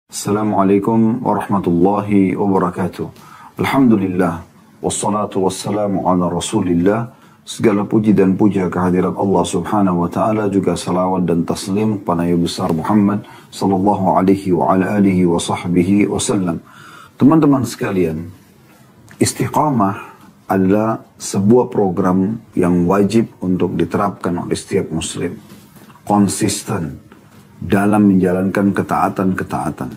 Assalamualaikum warahmatullahi wabarakatuh. Alhamdulillah, wassalatu wassalamu ala rasulillah. Segala puji dan puja kehadirat Allah subhanahu wa ta'ala, juga salawat dan taslim kepada Nabi besar Muhammad sallallahu alaihi wa ala alihi wa sahbihi wasallam. Teman-teman sekalian, istiqamah adalah sebuah program yang wajib untuk diterapkan oleh setiap muslim. Konsisten dalam menjalankan ketaatan-ketaatan.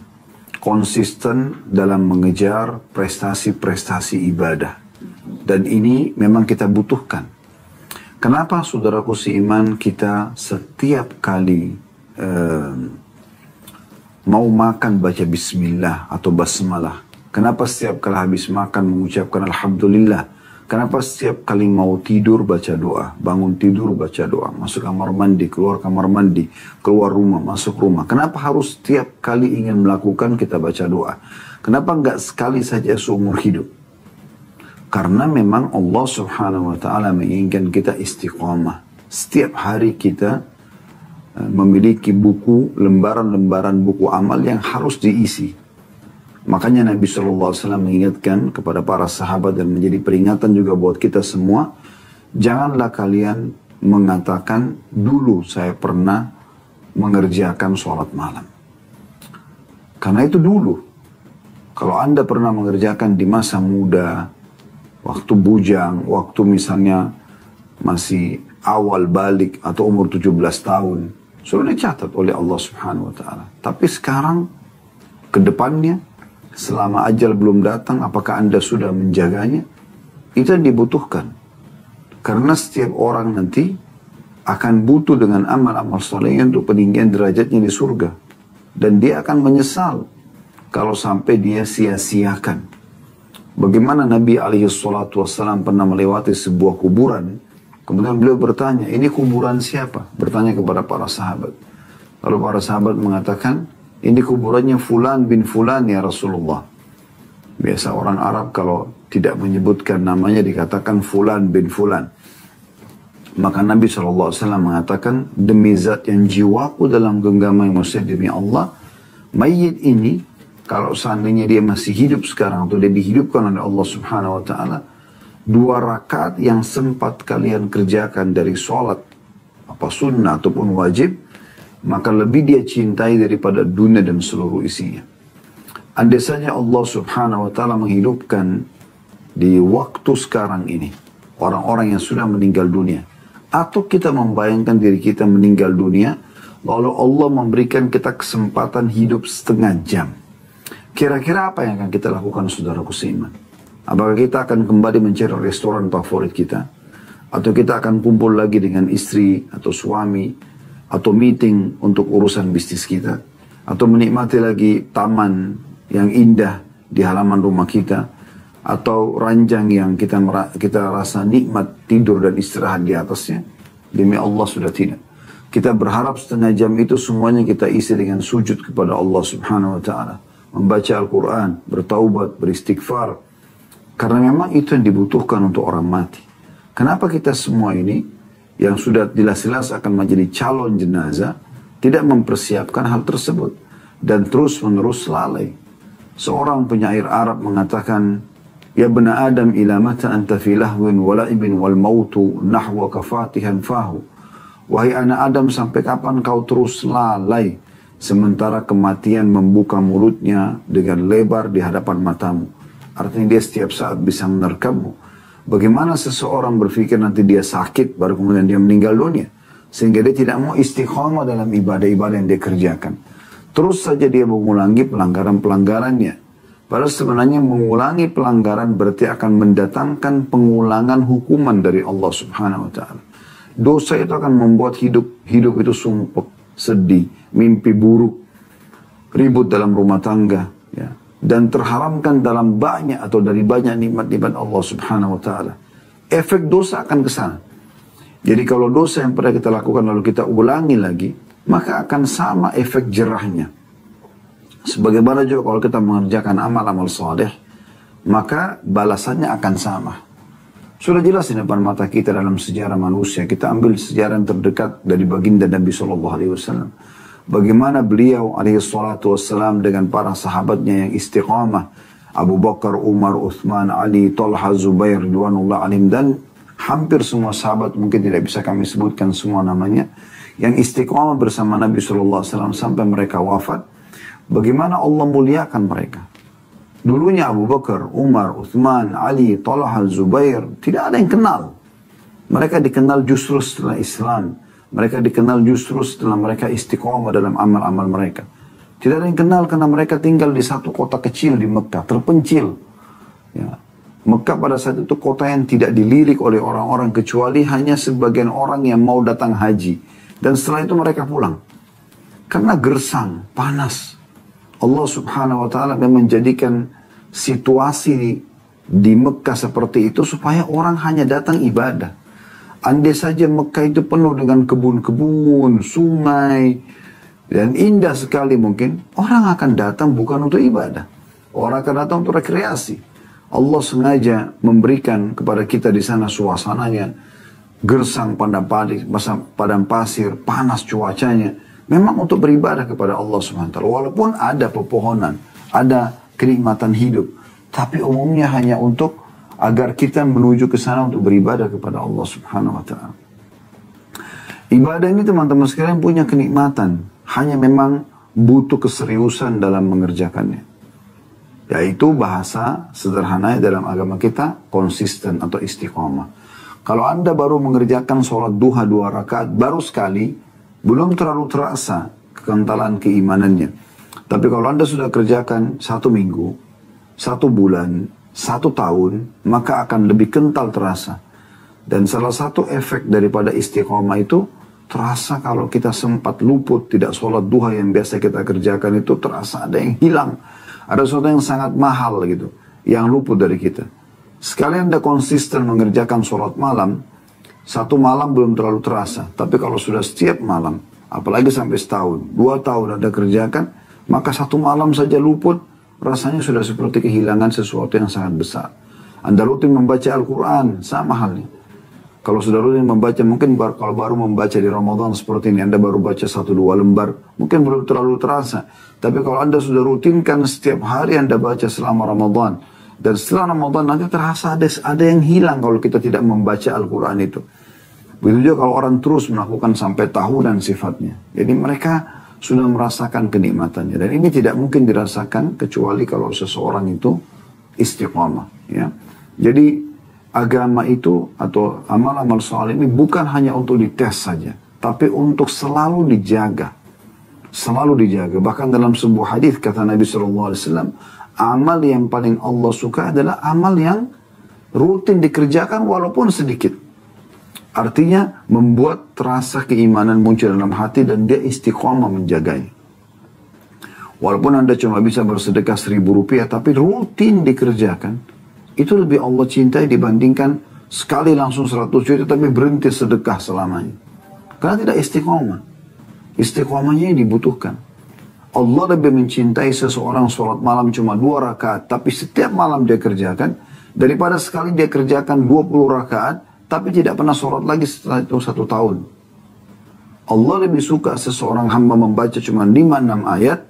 Konsisten dalam mengejar prestasi-prestasi ibadah. Dan ini memang kita butuhkan. Kenapa saudaraku seiman kita setiap kali mau makan baca bismillah atau basmalah? Kenapa setiap kali habis makan mengucapkan alhamdulillah? Kenapa setiap kali mau tidur baca doa, bangun tidur baca doa, masuk kamar mandi, keluar kamar mandi, keluar rumah, masuk rumah? Kenapa harus setiap kali ingin melakukan kita baca doa? Kenapa enggak sekali saja seumur hidup? Karena memang Allah subhanahu wa ta'ala menginginkan kita istiqamah. Setiap hari kita memiliki buku, lembaran-lembaran buku amal yang harus diisi. Makanya Nabi SAW mengingatkan kepada para sahabat dan menjadi peringatan juga buat kita semua. Janganlah kalian mengatakan, dulu saya pernah mengerjakan sholat malam. Karena itu dulu. Kalau Anda pernah mengerjakan di masa muda, waktu bujang, waktu misalnya masih awal balik atau umur 17 tahun, sudah dicatat oleh Allah Subhanahu wa ta'ala. Tapi sekarang, ke depannya, selama ajal belum datang, apakah Anda sudah menjaganya? Itu yang dibutuhkan. Karena setiap orang nanti akan butuh dengan amal-amal solehnya untuk peninggian derajatnya di surga. Dan dia akan menyesal kalau sampai dia sia-siakan. Bagaimana Nabi SAW pernah melewati sebuah kuburan. Kemudian beliau bertanya, ini kuburan siapa? Bertanya kepada para sahabat. Lalu para sahabat mengatakan, ini kuburannya Fulan bin Fulan ya Rasulullah. Biasa orang Arab kalau tidak menyebutkan namanya dikatakan Fulan bin Fulan. Maka Nabi SAW mengatakan, demi zat yang jiwaku dalam genggaman manusia, demi Allah, mayit ini, kalau seandainya dia masih hidup sekarang atau dia dihidupkan oleh Allah Subhanahu wa ta'ala, 2 rakaat yang sempat kalian kerjakan dari sholat, apa sunnah ataupun wajib, maka lebih dia cintai daripada dunia dan seluruh isinya. Andai saja Allah subhanahu wa ta'ala menghidupkan di waktu sekarang ini orang-orang yang sudah meninggal dunia, atau kita membayangkan diri kita meninggal dunia, lalu Allah memberikan kita kesempatan hidup setengah jam, kira-kira apa yang akan kita lakukan, saudaraku seiman? Apakah kita akan kembali mencari restoran favorit kita? Atau kita akan kumpul lagi dengan istri atau suami, atau meeting untuk urusan bisnis kita, atau menikmati lagi taman yang indah di halaman rumah kita, atau ranjang yang kita rasa nikmat tidur dan istirahat di atasnya? Demi Allah sudah tidak. Kita berharap setengah jam itu semuanya kita isi dengan sujud kepada Allah subhanahu wa ta'ala, membaca Al-Quran, bertaubat, beristighfar, karena memang itu yang dibutuhkan untuk orang mati. Kenapa kita semua ini yang sudah jelas-jelas akan menjadi calon jenazah, tidak mempersiapkan hal tersebut, dan terus-menerus lalai? Seorang penyair Arab mengatakan, ya bena Adam ila mata anta fi lahwin wala'ibin wal mautu nahwa kafatihan fahu. Wahai anak Adam, sampai kapan kau terus lalai, sementara kematian membuka mulutnya dengan lebar di hadapan matamu. Artinya dia setiap saat bisa menerkammu. Bagaimana seseorang berpikir nanti dia sakit, baru kemudian dia meninggal dunia. Sehingga dia tidak mau istiqamah dalam ibadah-ibadah yang dia kerjakan. Terus saja dia mengulangi pelanggaran-pelanggarannya. Padahal sebenarnya mengulangi pelanggaran berarti akan mendatangkan pengulangan hukuman dari Allah subhanahu wa ta'ala. Dosa itu akan membuat hidup itu sumpek, sedih, mimpi buruk, ribut dalam rumah tangga, ya. Dan terharamkan dalam banyak atau dari banyak nikmat-nikmat Allah subhanahu wa ta'ala. Efek dosa akan ke sana. Jadi kalau dosa yang pernah kita lakukan lalu kita ulangi lagi, maka akan sama efek jerahnya. Sebagaimana juga kalau kita mengerjakan amal-amal saleh, maka balasannya akan sama. Sudah jelas di depan mata kita dalam sejarah manusia. Kita ambil sejarah yang terdekat dari baginda Nabi SAW. bagaimana beliau alaihi salatu wassalam dengan para sahabatnya yang istiqamah, Abu Bakar, Umar, Uthman, Ali, Talha, Zubair, ridwanullah alaihim, dan hampir semua sahabat, mungkin tidak bisa kami sebutkan semua namanya, yang istiqamah bersama Nabi SAW sampai mereka wafat. Bagaimana Allah muliakan mereka. Dulunya Abu Bakar, Umar, Uthman, Ali, Talha, Zubair, tidak ada yang kenal. Mereka dikenal justru setelah Islam. Mereka dikenal justru setelah mereka istiqamah dalam amal-amal mereka. Tidak ada yang kenal karena mereka tinggal di satu kota kecil di Mekah, terpencil. Ya. Mekah pada saat itu kota yang tidak dilirik oleh orang-orang kecuali hanya sebagian orang yang mau datang haji. Dan setelah itu mereka pulang. Karena gersang, panas. Allah subhanahu wa ta'ala menjadikan situasi di Mekah seperti itu supaya orang hanya datang ibadah. Andai saja Mekah itu penuh dengan kebun-kebun, sungai, dan indah sekali mungkin, orang akan datang bukan untuk ibadah. Orang akan datang untuk rekreasi. Allah sengaja memberikan kepada kita di sana suasananya, gersang padang pasir, panas cuacanya. Memang untuk beribadah kepada Allah SWT. Walaupun ada pepohonan, ada kenikmatan hidup. Tapi umumnya hanya untuk agar kita menuju ke sana untuk beribadah kepada Allah Subhanahu wa Ta'ala. Ibadah ini teman-teman sekalian punya kenikmatan. Hanya memang butuh keseriusan dalam mengerjakannya. Yaitu bahasa sederhananya dalam agama kita, konsisten atau istiqomah. Kalau Anda baru mengerjakan sholat duha 2 rakaat, baru sekali, belum terlalu terasa kekentalan keimanannya. Tapi kalau Anda sudah kerjakan 1 minggu, 1 bulan, 1 tahun, maka akan lebih kental terasa. Dan salah satu efek daripada istiqomah itu, terasa kalau kita sempat luput, tidak sholat duha yang biasa kita kerjakan itu, terasa ada yang hilang. Ada sesuatu yang sangat mahal gitu, yang luput dari kita. Sekali Anda konsisten mengerjakan sholat malam, 1 malam belum terlalu terasa. Tapi kalau sudah setiap malam, apalagi sampai setahun, 2 tahun Anda kerjakan, maka 1 malam saja luput, rasanya sudah seperti kehilangan sesuatu yang sangat besar. Anda rutin membaca Al-Quran, sama halnya. Kalau sudah rutin membaca, mungkin kalau baru membaca di Ramadan seperti ini, Anda baru baca 1-2 lembar, mungkin belum terlalu terasa. Tapi kalau Anda sudah rutinkan setiap hari Anda baca selama Ramadan, dan setelah Ramadan nanti terasa ada yang hilang kalau kita tidak membaca Al-Quran itu. Begitu juga kalau orang terus melakukan sampai tahunan sifatnya. Jadi mereka sudah merasakan kenikmatannya. Dan ini tidak mungkin dirasakan kecuali kalau seseorang itu istiqamah. Ya. Jadi agama itu atau amal-amal saleh ini bukan hanya untuk dites saja, tapi untuk selalu dijaga. Selalu dijaga. Bahkan dalam sebuah hadis kata Nabi SAW, amal yang paling Allah suka adalah amal yang rutin dikerjakan walaupun sedikit. Artinya membuat terasa keimanan muncul dalam hati dan dia istiqomah menjaganya. Walaupun Anda cuma bisa bersedekah 1.000 rupiah, tapi rutin dikerjakan, itu lebih Allah cintai dibandingkan sekali langsung 100 juta tapi berhenti sedekah selamanya. Karena tidak istiqomah. Istiqomahnya yang dibutuhkan. Allah lebih mencintai seseorang sholat malam cuma 2 rakaat, tapi setiap malam dia kerjakan, daripada sekali dia kerjakan 20 rakaat, tapi tidak pernah sholat lagi setelah itu 1 tahun. Allah lebih suka seseorang hamba membaca cuma 5-6 ayat,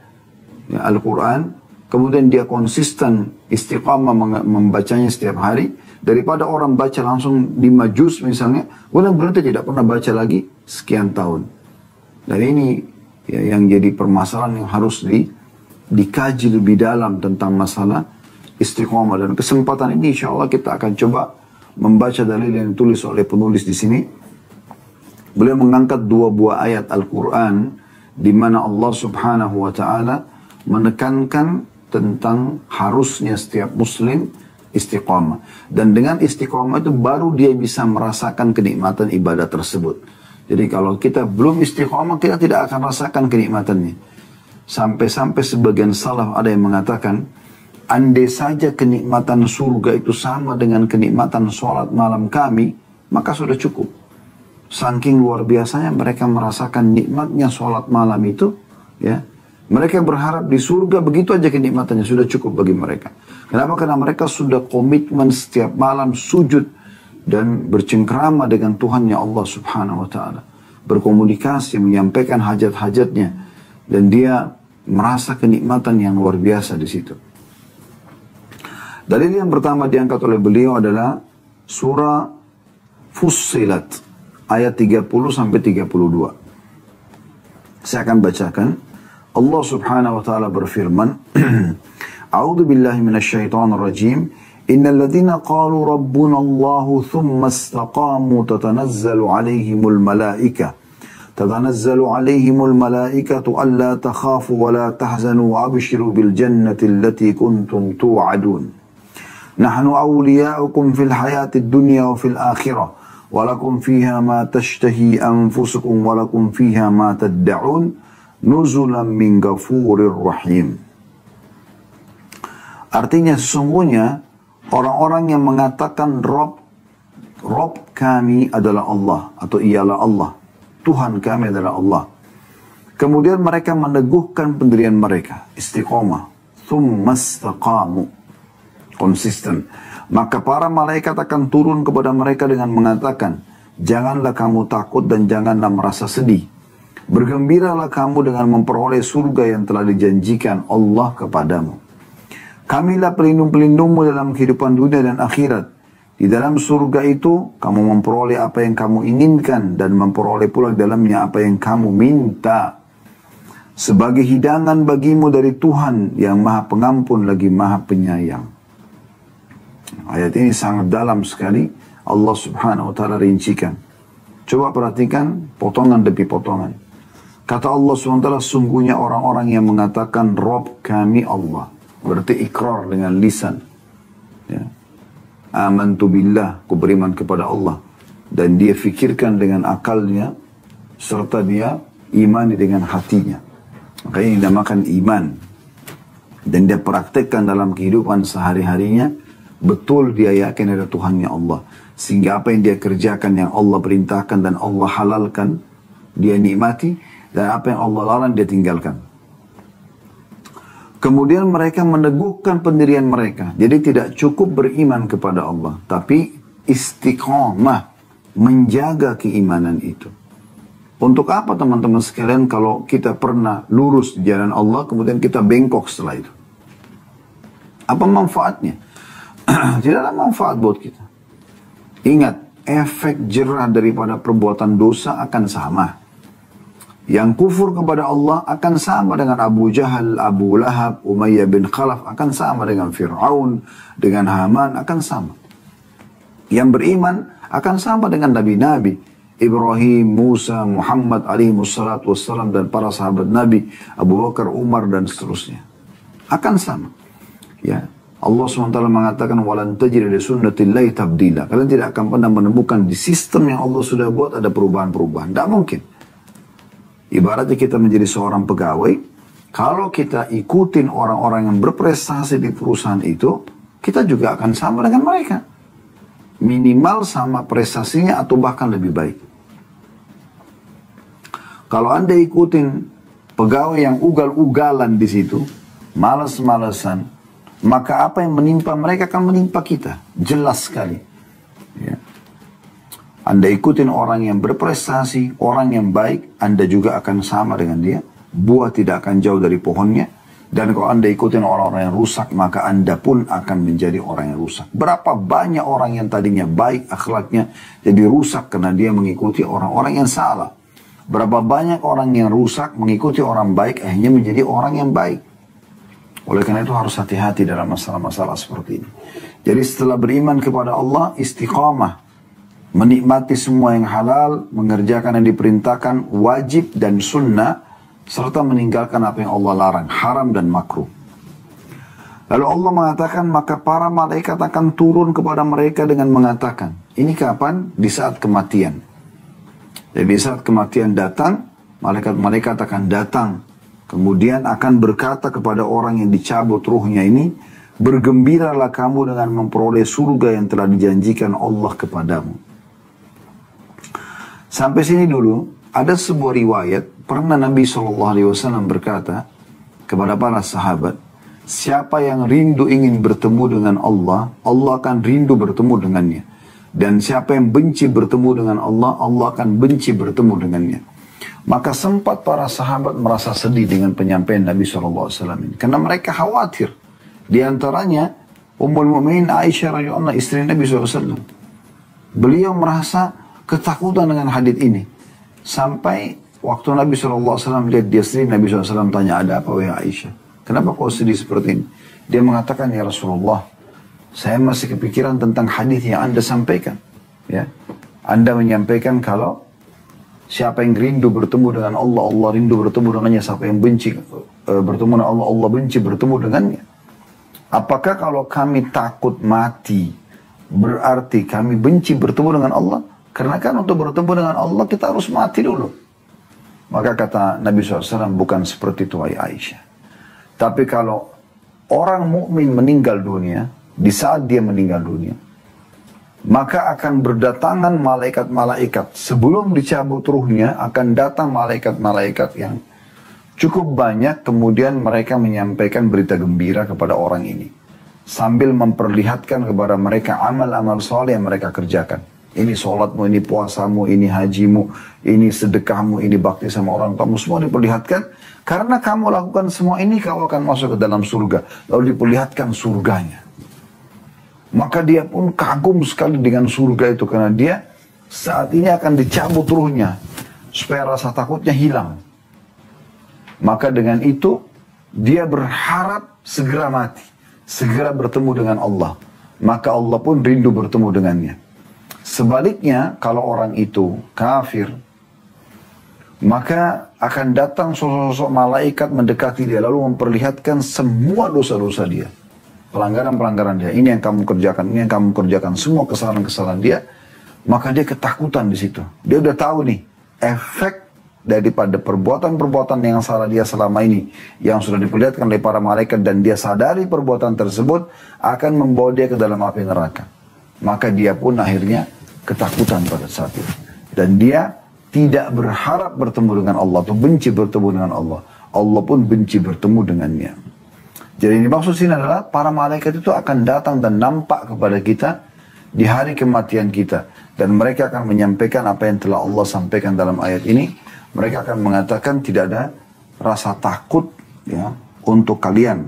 ya, Al-Quran, kemudian dia konsisten istiqamah membacanya setiap hari, daripada orang baca langsung 5 juz misalnya, kemudian berarti tidak pernah baca lagi sekian tahun. Dan ini ya, yang jadi permasalahan yang harus dikaji lebih dalam tentang masalah istiqamah. Dan kesempatan ini insya Allah kita akan coba membaca dalil yang ditulis oleh penulis di sini. Beliau mengangkat 2 buah ayat Al-Quran di mana Allah Subhanahu wa Ta'ala menekankan tentang harusnya setiap muslim istiqamah. Dan dengan istiqamah itu baru dia bisa merasakan kenikmatan ibadah tersebut. Jadi kalau kita belum istiqamah, kita tidak akan rasakan kenikmatannya. Sampai-sampai sebagian salaf ada yang mengatakan, andai saja kenikmatan surga itu sama dengan kenikmatan sholat malam kami, maka sudah cukup. Saking luar biasanya mereka merasakan nikmatnya sholat malam itu, ya. Mereka berharap di surga begitu aja kenikmatannya, sudah cukup bagi mereka. Kenapa? Karena mereka sudah komitmen setiap malam sujud dan bercengkrama dengan Tuhannya Allah Subhanahu wa Ta'ala. Berkomunikasi, menyampaikan hajat-hajatnya. Dan dia merasa kenikmatan yang luar biasa di situ. Dalil yang pertama diangkat oleh beliau adalah surah Fussilat ayat 30 sampai 32. Saya akan bacakan. Allah Subhanahu wa taala berfirman, A'udzu billahi minasyaitonir rajim. Innal ladzina qalu rabbuna Allahu thumma istaqamu tatanazzalu 'alaihimul malaikah تتنزل عليهم الملائكة ألا تخافوا ولا تحزنوا وأبشروا بالجنة التي كنتم توعدون نحن أولياؤكم في الحياة الدنيا وفي الآخرة ولكم فيها ما تشتهي أنفسكم ولكم فيها ما تدعون نزلا من غفور رحيم. Artinya sesungguhnya orang-orang yang mengatakan Rob kami adalah Allah atau ialah Allah, Tuhan kami adalah Allah. Kemudian mereka meneguhkan pendirian mereka, istiqomah, thumma istaqamu, konsisten. Maka para malaikat akan turun kepada mereka dengan mengatakan, janganlah kamu takut dan janganlah merasa sedih. Bergembiralah kamu dengan memperoleh surga yang telah dijanjikan Allah kepadamu. Kamilah pelindung-pelindungmu dalam kehidupan dunia dan akhirat. Di dalam surga itu, kamu memperoleh apa yang kamu inginkan dan memperoleh pula di dalamnya apa yang kamu minta. Sebagai hidangan bagimu dari Tuhan yang maha pengampun lagi maha penyayang. Ayat ini sangat dalam sekali. Allah Subhanahu wa ta'ala rincikan. Coba perhatikan potongan demi potongan. Kata Allah Subhanahu wa ta'ala, sungguhnya orang-orang yang mengatakan Rob kami Allah. Berarti ikrar dengan lisan. Ya. Amantu billah, ku beriman kepada Allah. Dan dia fikirkan dengan akalnya, serta dia imani dengan hatinya. Makanya ini dinamakan iman. Dan dia praktekkan dalam kehidupan sehari-harinya, betul dia yakin ada Tuhannya Allah. Sehingga apa yang dia kerjakan yang Allah perintahkan dan Allah halalkan, dia nikmati. Dan apa yang Allah larang dia tinggalkan. Kemudian mereka meneguhkan pendirian mereka. Jadi tidak cukup beriman kepada Allah. Tapi istiqamah. Menjaga keimanan itu. Untuk apa teman-teman sekalian kalau kita pernah lurus di jalan Allah. Kemudian kita bengkok setelah itu. Apa manfaatnya? Tidak ada manfaat buat kita. Ingat. Efek jerah daripada perbuatan dosa akan sama. Yang kufur kepada Allah akan sama dengan Abu Jahal, Abu Lahab, Umayyah bin Khalaf, akan sama dengan Fir'aun, dengan Haman, akan sama. Yang beriman akan sama dengan Nabi-Nabi, Ibrahim, Musa, Muhammad alaihi wassalatu wassalam, dan para sahabat Nabi, Abu Bakar, Umar, dan seterusnya. Akan sama. Ya. Allah SWT mengatakan, وَلَنْ تَجِرِ لِسُنَّةِ اللَّهِ تَبْدِيلًا. Kalian tidak akan pernah menemukan di sistem yang Allah sudah buat ada perubahan-perubahan. Tidak mungkin. Ibaratnya kita menjadi seorang pegawai, kalau kita ikutin orang-orang yang berprestasi di perusahaan itu, kita juga akan sama dengan mereka. Minimal sama prestasinya atau bahkan lebih baik. Kalau Anda ikutin pegawai yang ugal-ugalan di situ, malas-malasan, maka apa yang menimpa mereka akan menimpa kita. Jelas sekali. Ya. Anda ikutin orang yang berprestasi, orang yang baik, Anda juga akan sama dengan dia. Buah tidak akan jauh dari pohonnya. Dan kalau Anda ikutin orang-orang yang rusak, maka Anda pun akan menjadi orang yang rusak. Berapa banyak orang yang tadinya baik akhlaknya, jadi rusak karena dia mengikuti orang-orang yang salah. Berapa banyak orang yang rusak mengikuti orang baik, akhirnya menjadi orang yang baik. Oleh karena itu harus hati-hati dalam masalah-masalah seperti ini. Jadi setelah beriman kepada Allah, istiqamah. Menikmati semua yang halal, mengerjakan yang diperintahkan, wajib dan sunnah, serta meninggalkan apa yang Allah larang, haram dan makruh. Lalu Allah mengatakan, maka para malaikat akan turun kepada mereka dengan mengatakan, ini kapan? Di saat kematian. Jadi di saat kematian datang, malaikat-malaikat akan datang, kemudian akan berkata kepada orang yang dicabut ruhnya ini, bergembiralah kamu dengan memperoleh surga yang telah dijanjikan Allah kepadamu. Sampai sini dulu, ada sebuah riwayat, pernah Nabi SAW berkata kepada para sahabat, siapa yang rindu ingin bertemu dengan Allah, Allah akan rindu bertemu dengannya. Dan siapa yang benci bertemu dengan Allah, Allah akan benci bertemu dengannya. Maka sempat para sahabat merasa sedih dengan penyampaian Nabi SAW ini. Karena mereka khawatir. Di antaranya, Ummul Mukminin Aisyah radhiyallahu anha, istri Nabi SAW. Beliau merasa ketakutan dengan hadits ini. Sampai waktu Nabi SAW lihat dia sedih, Nabi SAW tanya, ada apa wahai Aisyah? Kenapa kau sedih seperti ini? Dia mengatakan, ya Rasulullah, saya masih kepikiran tentang hadis yang Anda sampaikan. Ya, Anda menyampaikan kalau siapa yang rindu bertemu dengan Allah, Allah rindu bertemu dengannya. Siapa yang benci bertemu dengan Allah, Allah benci bertemu dengannya. Apakah kalau kami takut mati, berarti kami benci bertemu dengan Allah? Karena kan untuk bertemu dengan Allah kita harus mati dulu. Maka kata Nabi SAW, bukan seperti itu wahai Aisyah. Tapi kalau orang mukmin meninggal dunia, di saat dia meninggal dunia, maka akan berdatangan malaikat-malaikat. Sebelum dicabut ruhnya, akan datang malaikat-malaikat yang cukup banyak. Kemudian mereka menyampaikan berita gembira kepada orang ini, sambil memperlihatkan kepada mereka amal-amal soleh yang mereka kerjakan. Ini sholatmu, ini puasamu, ini hajimu, ini sedekahmu, ini bakti sama orang tuamu. Semua diperlihatkan. Karena kamu lakukan semua ini, kamu akan masuk ke dalam surga. Lalu diperlihatkan surganya. Maka dia pun kagum sekali dengan surga itu. Karena dia saat ini akan dicabut ruhnya, supaya rasa takutnya hilang. Maka dengan itu, dia berharap segera mati. Segera bertemu dengan Allah. Maka Allah pun rindu bertemu dengannya. Sebaliknya, kalau orang itu kafir, maka akan datang sosok-sosok malaikat mendekati dia, lalu memperlihatkan semua dosa-dosa dia. Pelanggaran-pelanggaran dia, ini yang kamu kerjakan, ini yang kamu kerjakan, semua kesalahan-kesalahan dia. Maka dia ketakutan di situ. Dia udah tahu nih, efek daripada perbuatan-perbuatan yang salah dia selama ini, yang sudah diperlihatkan oleh para malaikat, dan dia sadari perbuatan tersebut, akan membawa dia ke dalam api neraka. Maka dia pun akhirnya ketakutan pada saat itu. Dan dia tidak berharap bertemu dengan Allah, atau benci bertemu dengan Allah. Allah pun benci bertemu dengannya. Jadi ini maksud sini adalah para malaikat itu akan datang dan nampak kepada kita di hari kematian kita. Dan mereka akan menyampaikan apa yang telah Allah sampaikan dalam ayat ini. Mereka akan mengatakan tidak ada rasa takut ya untuk kalian.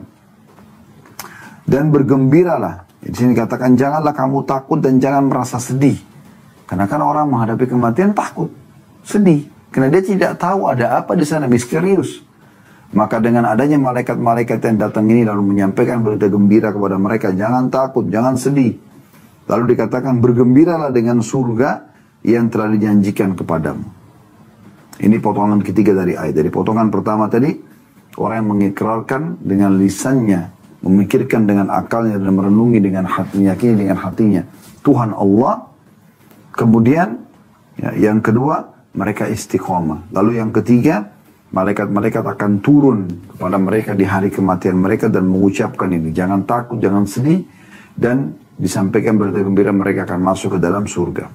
Dan bergembiralah. Di sini katakan janganlah kamu takut dan jangan merasa sedih. Karena kan orang menghadapi kematian takut, sedih. Karena dia tidak tahu ada apa di sana, misterius. Maka dengan adanya malaikat-malaikat yang datang ini lalu menyampaikan berita gembira kepada mereka, jangan takut, jangan sedih. Lalu dikatakan bergembiralah dengan surga yang telah dijanjikan kepadamu. Ini potongan ketiga dari ayat. Dari potongan pertama tadi, orang yang mengikrarkan dengan lisannya, memikirkan dengan akalnya dan merenungi dengan hatinya, yakini dengan hatinya Tuhan Allah. Kemudian ya, yang kedua mereka istiqomah. Lalu yang ketiga, malaikat-malaikat akan turun kepada mereka di hari kematian mereka dan mengucapkan ini, jangan takut, jangan sedih, dan disampaikan berita gembira mereka akan masuk ke dalam surga.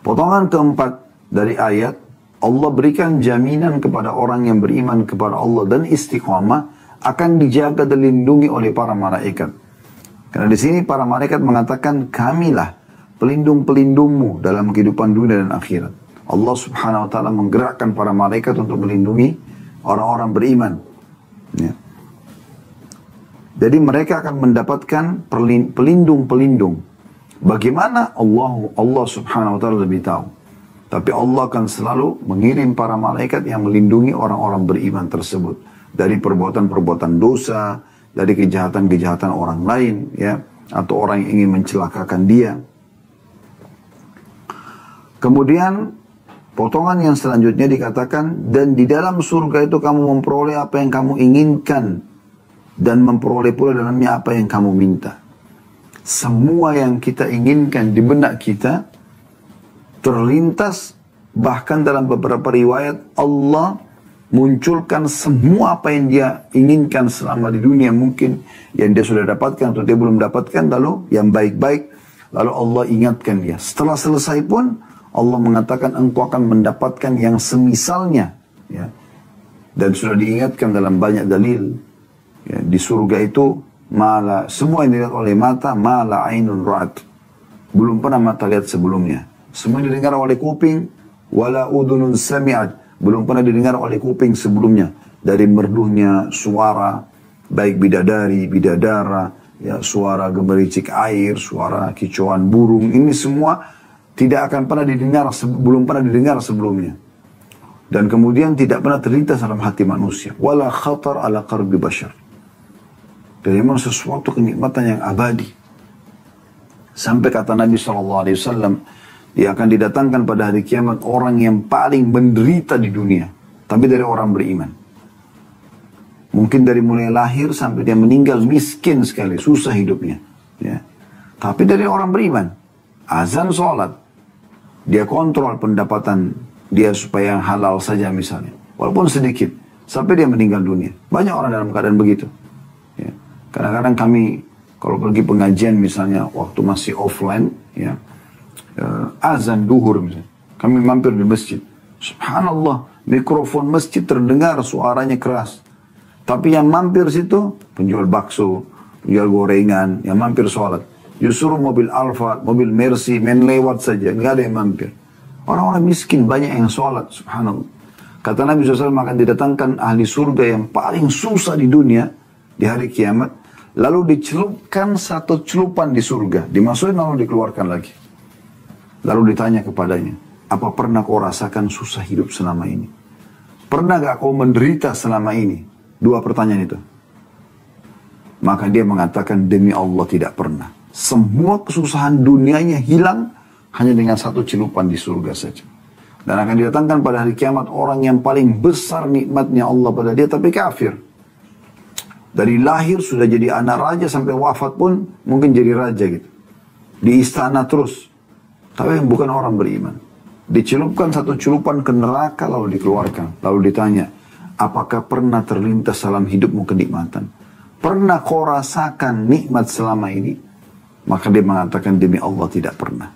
Potongan keempat dari ayat, Allah berikan jaminan kepada orang yang beriman kepada Allah dan istiqomah akan dijaga dan dilindungi oleh para malaikat. Karena di sini para malaikat mengatakan, kamilah pelindung-pelindungmu dalam kehidupan dunia dan akhirat. Allah subhanahu wa ta'ala menggerakkan para malaikat untuk melindungi orang-orang beriman. Ya. Jadi mereka akan mendapatkan pelindung-pelindung. Bagaimana Allah subhanahu wa ta'ala lebih tahu. Tapi Allah akan selalu mengirim para malaikat yang melindungi orang-orang beriman tersebut. Dari perbuatan-perbuatan dosa, dari kejahatan-kejahatan orang lain, ya, atau orang yang ingin mencelakakan dia. Kemudian potongan yang selanjutnya dikatakan, dan di dalam surga itu kamu memperoleh apa yang kamu inginkan, dan memperoleh pula dalamnya apa yang kamu minta. Semua yang kita inginkan di benak kita terlintas, bahkan dalam beberapa riwayat Allah munculkan semua apa yang dia inginkan selama di dunia, mungkin yang dia sudah dapatkan atau dia belum dapatkan, lalu yang baik-baik, lalu Allah ingatkan dia. Setelah selesai pun Allah mengatakan engkau akan mendapatkan yang semisalnya, ya. Dan sudah diingatkan dalam banyak dalil, ya, di surga itu semua yang dilihat oleh mata, mala ainun ra'at, belum pernah mata lihat sebelumnya. Semua yang didengar oleh kuping, wala udhunun sami'at, belum pernah didengar oleh kuping sebelumnya, dari merdunya suara, baik bidadari, bidadara, ya, suara gemericik air, suara kicauan burung, ini semua tidak akan pernah didengar, belum pernah didengar sebelumnya. Dan kemudian tidak pernah terlintas dalam hati manusia. Wala khatar ala qalbi bashar. Dan memang sesuatu kenikmatan yang abadi. Sampai kata Nabi SAW, dia akan didatangkan pada hari kiamat orang yang paling menderita di dunia. Tapi dari orang beriman. Mungkin dari mulai lahir sampai dia meninggal miskin sekali, susah hidupnya. Ya. Tapi dari orang beriman. Azan, sholat. Dia kontrol pendapatan dia supaya yang halal saja misalnya. Walaupun sedikit. Sampai dia meninggal dunia. Banyak orang dalam keadaan begitu. Ya. Kadang-kadang kami kalau pergi pengajian misalnya waktu masih offline. Ya, azan duhur misalnya. Kami mampir di masjid. Subhanallah. Mikrofon masjid terdengar suaranya keras. Tapi yang mampir situ penjual bakso, penjual gorengan, yang mampir sholat. Justru mobil Alfa, mobil Mercy, main lewat saja. Nggak ada yang mampir. Orang-orang miskin banyak yang sholat, subhanallah. Kata Nabi SAW akan didatangkan ahli surga yang paling susah di dunia di hari kiamat. Lalu dicelupkan satu celupan di surga. Dimasukin lalu dikeluarkan lagi. Lalu ditanya kepadanya, apa pernah kau rasakan susah hidup selama ini? Pernah gak kau menderita selama ini? Dua pertanyaan itu. Maka dia mengatakan, demi Allah tidak pernah. Semua kesusahan dunianya hilang hanya dengan satu celupan di surga saja. Dan akan didatangkan pada hari kiamat orang yang paling besar nikmatnya Allah pada dia tapi kafir. Dari lahir sudah jadi anak raja sampai wafat pun mungkin jadi raja gitu. Di istana terus. Tapi bukan orang beriman. Dicelupkan satu celupan ke neraka lalu dikeluarkan. Lalu ditanya, apakah pernah terlintas dalam hidupmu kenikmatan? Pernah kau rasakan nikmat selama ini? Maka dia mengatakan demi Allah tidak pernah.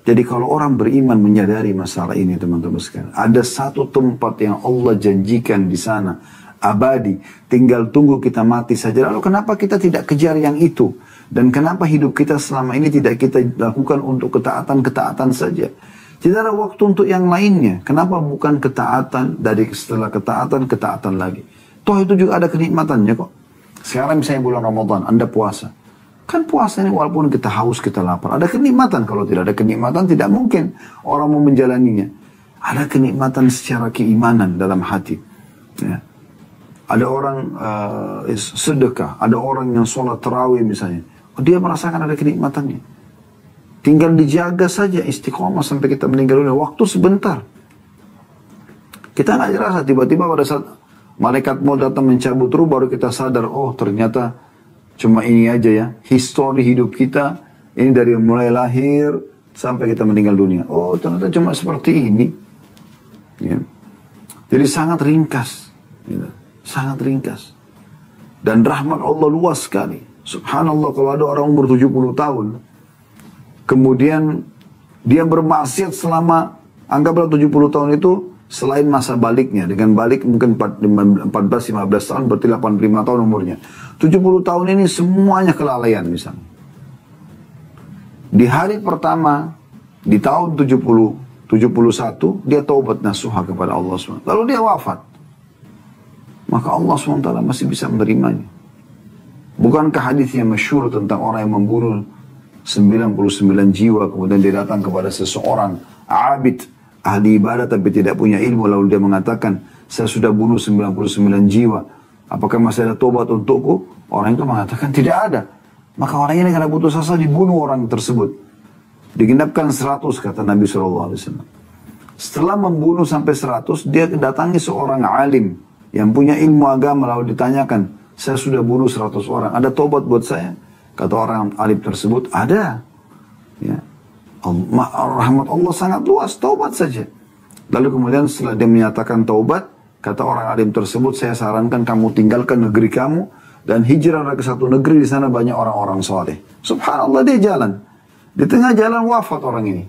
Jadi kalau orang beriman menyadari masalah ini teman-teman sekalian. Ada satu tempat yang Allah janjikan di sana. Abadi. Tinggal tunggu kita mati saja. Lalu kenapa kita tidak kejar yang itu? Dan kenapa hidup kita selama ini tidak kita lakukan untuk ketaatan-ketaatan saja? Tidak ada waktu untuk yang lainnya. Kenapa bukan ketaatan dari setelah ketaatan, ketaatan lagi? Toh itu juga ada kenikmatannya kok. Sekarang misalnya bulan Ramadan, Anda puasa. Kan puasa ini walaupun kita haus, kita lapar. Ada kenikmatan. Kalau tidak ada kenikmatan, tidak mungkin orang mau menjalaninya. Ada kenikmatan secara keimanan dalam hati. Ya. Ada orang sedekah. Ada orang yang sholat tarawih misalnya. Dia merasakan ada kenikmatannya. Tinggal dijaga saja istiqomah sampai kita meninggal dunia. Waktu sebentar. Kita nggak rasa tiba-tiba pada saat malaikat mau datang mencabut ruh baru kita sadar. Oh ternyata cuma ini aja ya. Histori hidup kita. Ini dari mulai lahir sampai kita meninggal dunia. Oh ternyata cuma seperti ini. Ya. Jadi sangat ringkas. Ya. Sangat ringkas. Dan rahmat Allah luas sekali. Subhanallah kalau ada orang umur 70 tahun. Kemudian dia bermaksiat selama anggaplah 70 tahun itu selain masa baliknya. Dengan balik mungkin 14-15 tahun berarti 85 tahun umurnya. 70 tahun ini semuanya kelalaian misalnya. Di hari pertama di tahun 71 dia taubat nasuha kepada Allah SWT. Lalu dia wafat. Maka Allah SWT masih bisa menerimanya. Bukankah hadis yang masyhur tentang orang yang membunuh 99 jiwa kemudian dia datang kepada seseorang abid ahli ibadah tapi tidak punya ilmu lalu dia mengatakan saya sudah bunuh 99 jiwa apakah masih ada tobat untukku? Orang itu mengatakan tidak ada. Maka orang ini karena putus asa dibunuh orang tersebut. Digenapkan 100 kata Nabi SAW. Setelah membunuh sampai 100 dia datangi seorang alim yang punya ilmu agama lalu ditanyakan saya sudah bunuh 100 orang ada tobat buat saya? Kata orang alim tersebut, ada. Ya. Rahmat Allah sangat luas, taubat saja. Lalu kemudian setelah dia menyatakan taubat, kata orang alim tersebut, saya sarankan kamu tinggalkan negeri kamu, dan hijrah ke satu negeri, di sana banyak orang-orang soleh. Subhanallah dia jalan. Di tengah jalan wafat orang ini.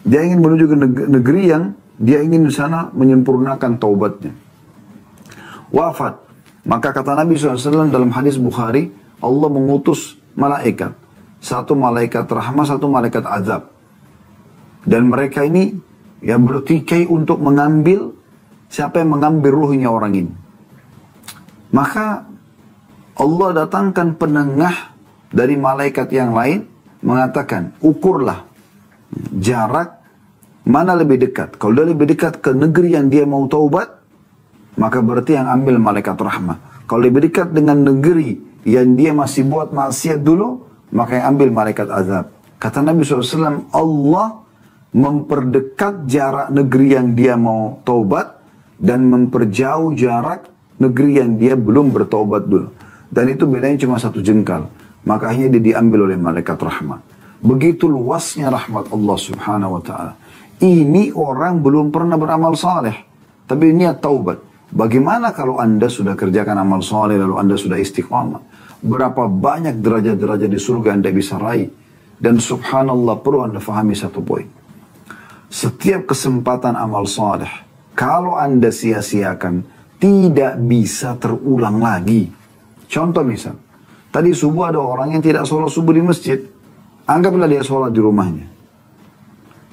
Dia ingin menuju ke negeri yang dia ingin di sana menyempurnakan taubatnya. Wafat. Maka kata Nabi SAW dalam hadis Bukhari, Allah mengutus malaikat. Satu malaikat rahmah, satu malaikat azab. Dan mereka ini Ya, bertikai untuk mengambil siapa yang mengambil ruhnya orang ini. Maka Allah datangkan penengah dari malaikat yang lain mengatakan, ukurlah jarak mana lebih dekat. Kalau dia lebih dekat ke negeri yang dia mau taubat, maka berarti yang ambil malaikat rahmah. Kalau lebih dekat dengan negeri yang dia masih buat maksiat dulu, maka yang ambil malaikat azab. Kata Nabi SAW, Allah memperdekat jarak negeri yang dia mau taubat dan memperjauh jarak negeri yang dia belum bertaubat dulu. Dan itu bedanya cuma 1 jengkal. Maka akhirnya dia diambil oleh malaikat rahmat. Begitu luasnya rahmat Allah subhanahu wa ta'ala. Ini orang belum pernah beramal saleh, tapi niat taubat. Bagaimana kalau anda sudah kerjakan amal saleh lalu anda sudah istiqamah? Berapa banyak derajat-derajat di surga anda bisa raih. Dan subhanallah, perlu anda fahami satu poin. Setiap kesempatan amal saleh, kalau anda sia-siakan, tidak bisa terulang lagi. Contoh misal, tadi subuh ada orang yang tidak sholat subuh di masjid. Anggaplah dia sholat di rumahnya.